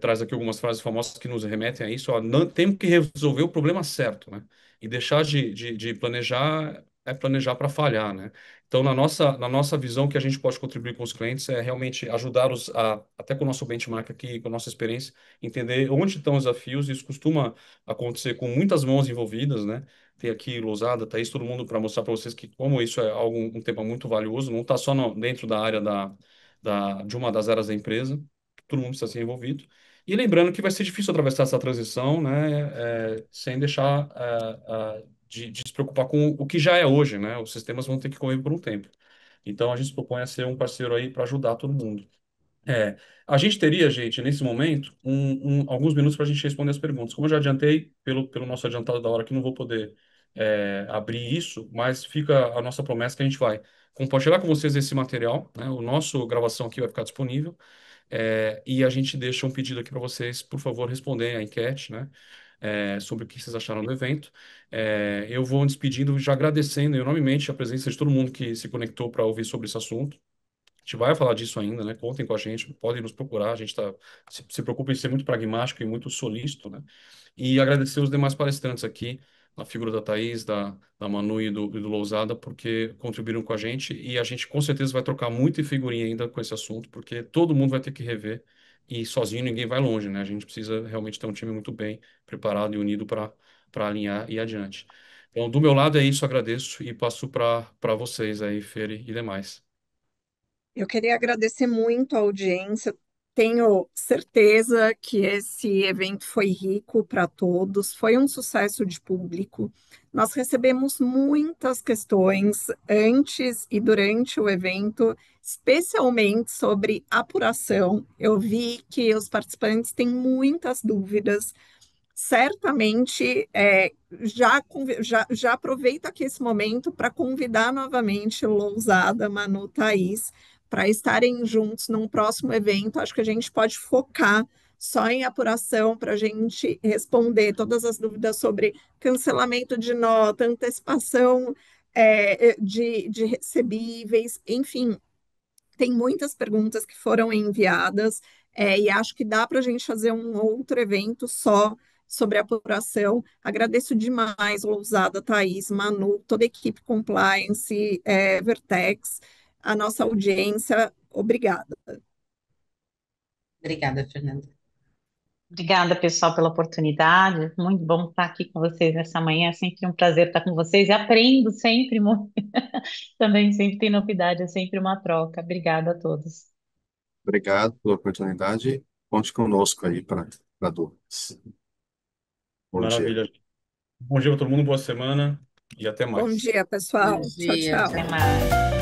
traz aqui algumas frases famosas que nos remetem a isso. Ó, não, temos que resolver o problema certo, né? E deixar de planejar é planejar para falhar, né? Então na nossa visão que a gente pode contribuir com os clientes é realmente ajudá-los até com o nosso benchmark aqui, com a nossa experiência, entender onde estão os desafios. Isso costuma acontecer com muitas mãos envolvidas, né? Ter aqui Lousada, Thaís, todo mundo para mostrar para vocês que como isso é um tema muito valioso, não está só dentro da área de uma das áreas da empresa, todo mundo precisa ser envolvido. E lembrando que vai ser difícil atravessar essa transição, né, sem deixar de se preocupar com o que já é hoje, né? Os sistemas vão ter que correr por um tempo. Então a gente se propõe a ser um parceiro aí para ajudar todo mundo. É, a gente teria, gente, nesse momento, alguns minutos para a gente responder as perguntas. Como eu já adiantei, pelo nosso adiantado da hora, que não vou poder abrir isso, mas fica a nossa promessa que a gente vai compartilhar com vocês esse material, né? O nosso gravação aqui vai ficar disponível, e a gente deixa um pedido aqui para vocês, por favor, responderem a enquete, né? Sobre o que vocês acharam do evento. Eu vou me despedindo, já agradecendo enormemente a presença de todo mundo que se conectou para ouvir sobre esse assunto. A gente vai falar disso ainda, né? Contem com a gente, podem nos procurar. A gente se preocupa em ser muito pragmático e muito solícito, né? E agradecer os demais palestrantes aqui, a figura da Thaís, da Manu e do Lousada, porque contribuíram com a gente. E a gente com certeza vai trocar muita figurinha ainda com esse assunto, porque todo mundo vai ter que rever e sozinho ninguém vai longe, né? A gente precisa realmente ter um time muito bem preparado e unido para alinhar e ir adiante. Então, do meu lado é isso, agradeço e passo para vocês aí, Fere e demais. Eu queria agradecer muito a audiência. Tenho certeza que esse evento foi rico para todos, foi um sucesso de público. Nós recebemos muitas questões antes e durante o evento, especialmente sobre apuração. Eu vi que os participantes têm muitas dúvidas. Certamente, já aproveito aqui esse momento para convidar novamente Lousada, Manu, Thaís, para estarem juntos num próximo evento. Acho que a gente pode focar só em apuração para a gente responder todas as dúvidas sobre cancelamento de nota, antecipação de recebíveis, enfim, tem muitas perguntas que foram enviadas, e acho que dá para a gente fazer um outro evento só sobre apuração. Agradeço demais, Lousada, Thaís, Manu, toda a equipe compliance, Vertex, a nossa audiência. Obrigada. Obrigada, Fernanda. Obrigada, pessoal, pela oportunidade. Muito bom estar aqui com vocês nessa manhã. É sempre um prazer estar com vocês e aprendo sempre muito. Também sempre tem novidade, é sempre uma troca. Obrigada a todos. Obrigado pela oportunidade. Conte conosco aí para dúvidas. Bom dia. Maravilha. Bom dia para todo mundo, boa semana e até Bom mais. dia, Bom pessoal. Tchau, dia, tchau. Até tchau. mais.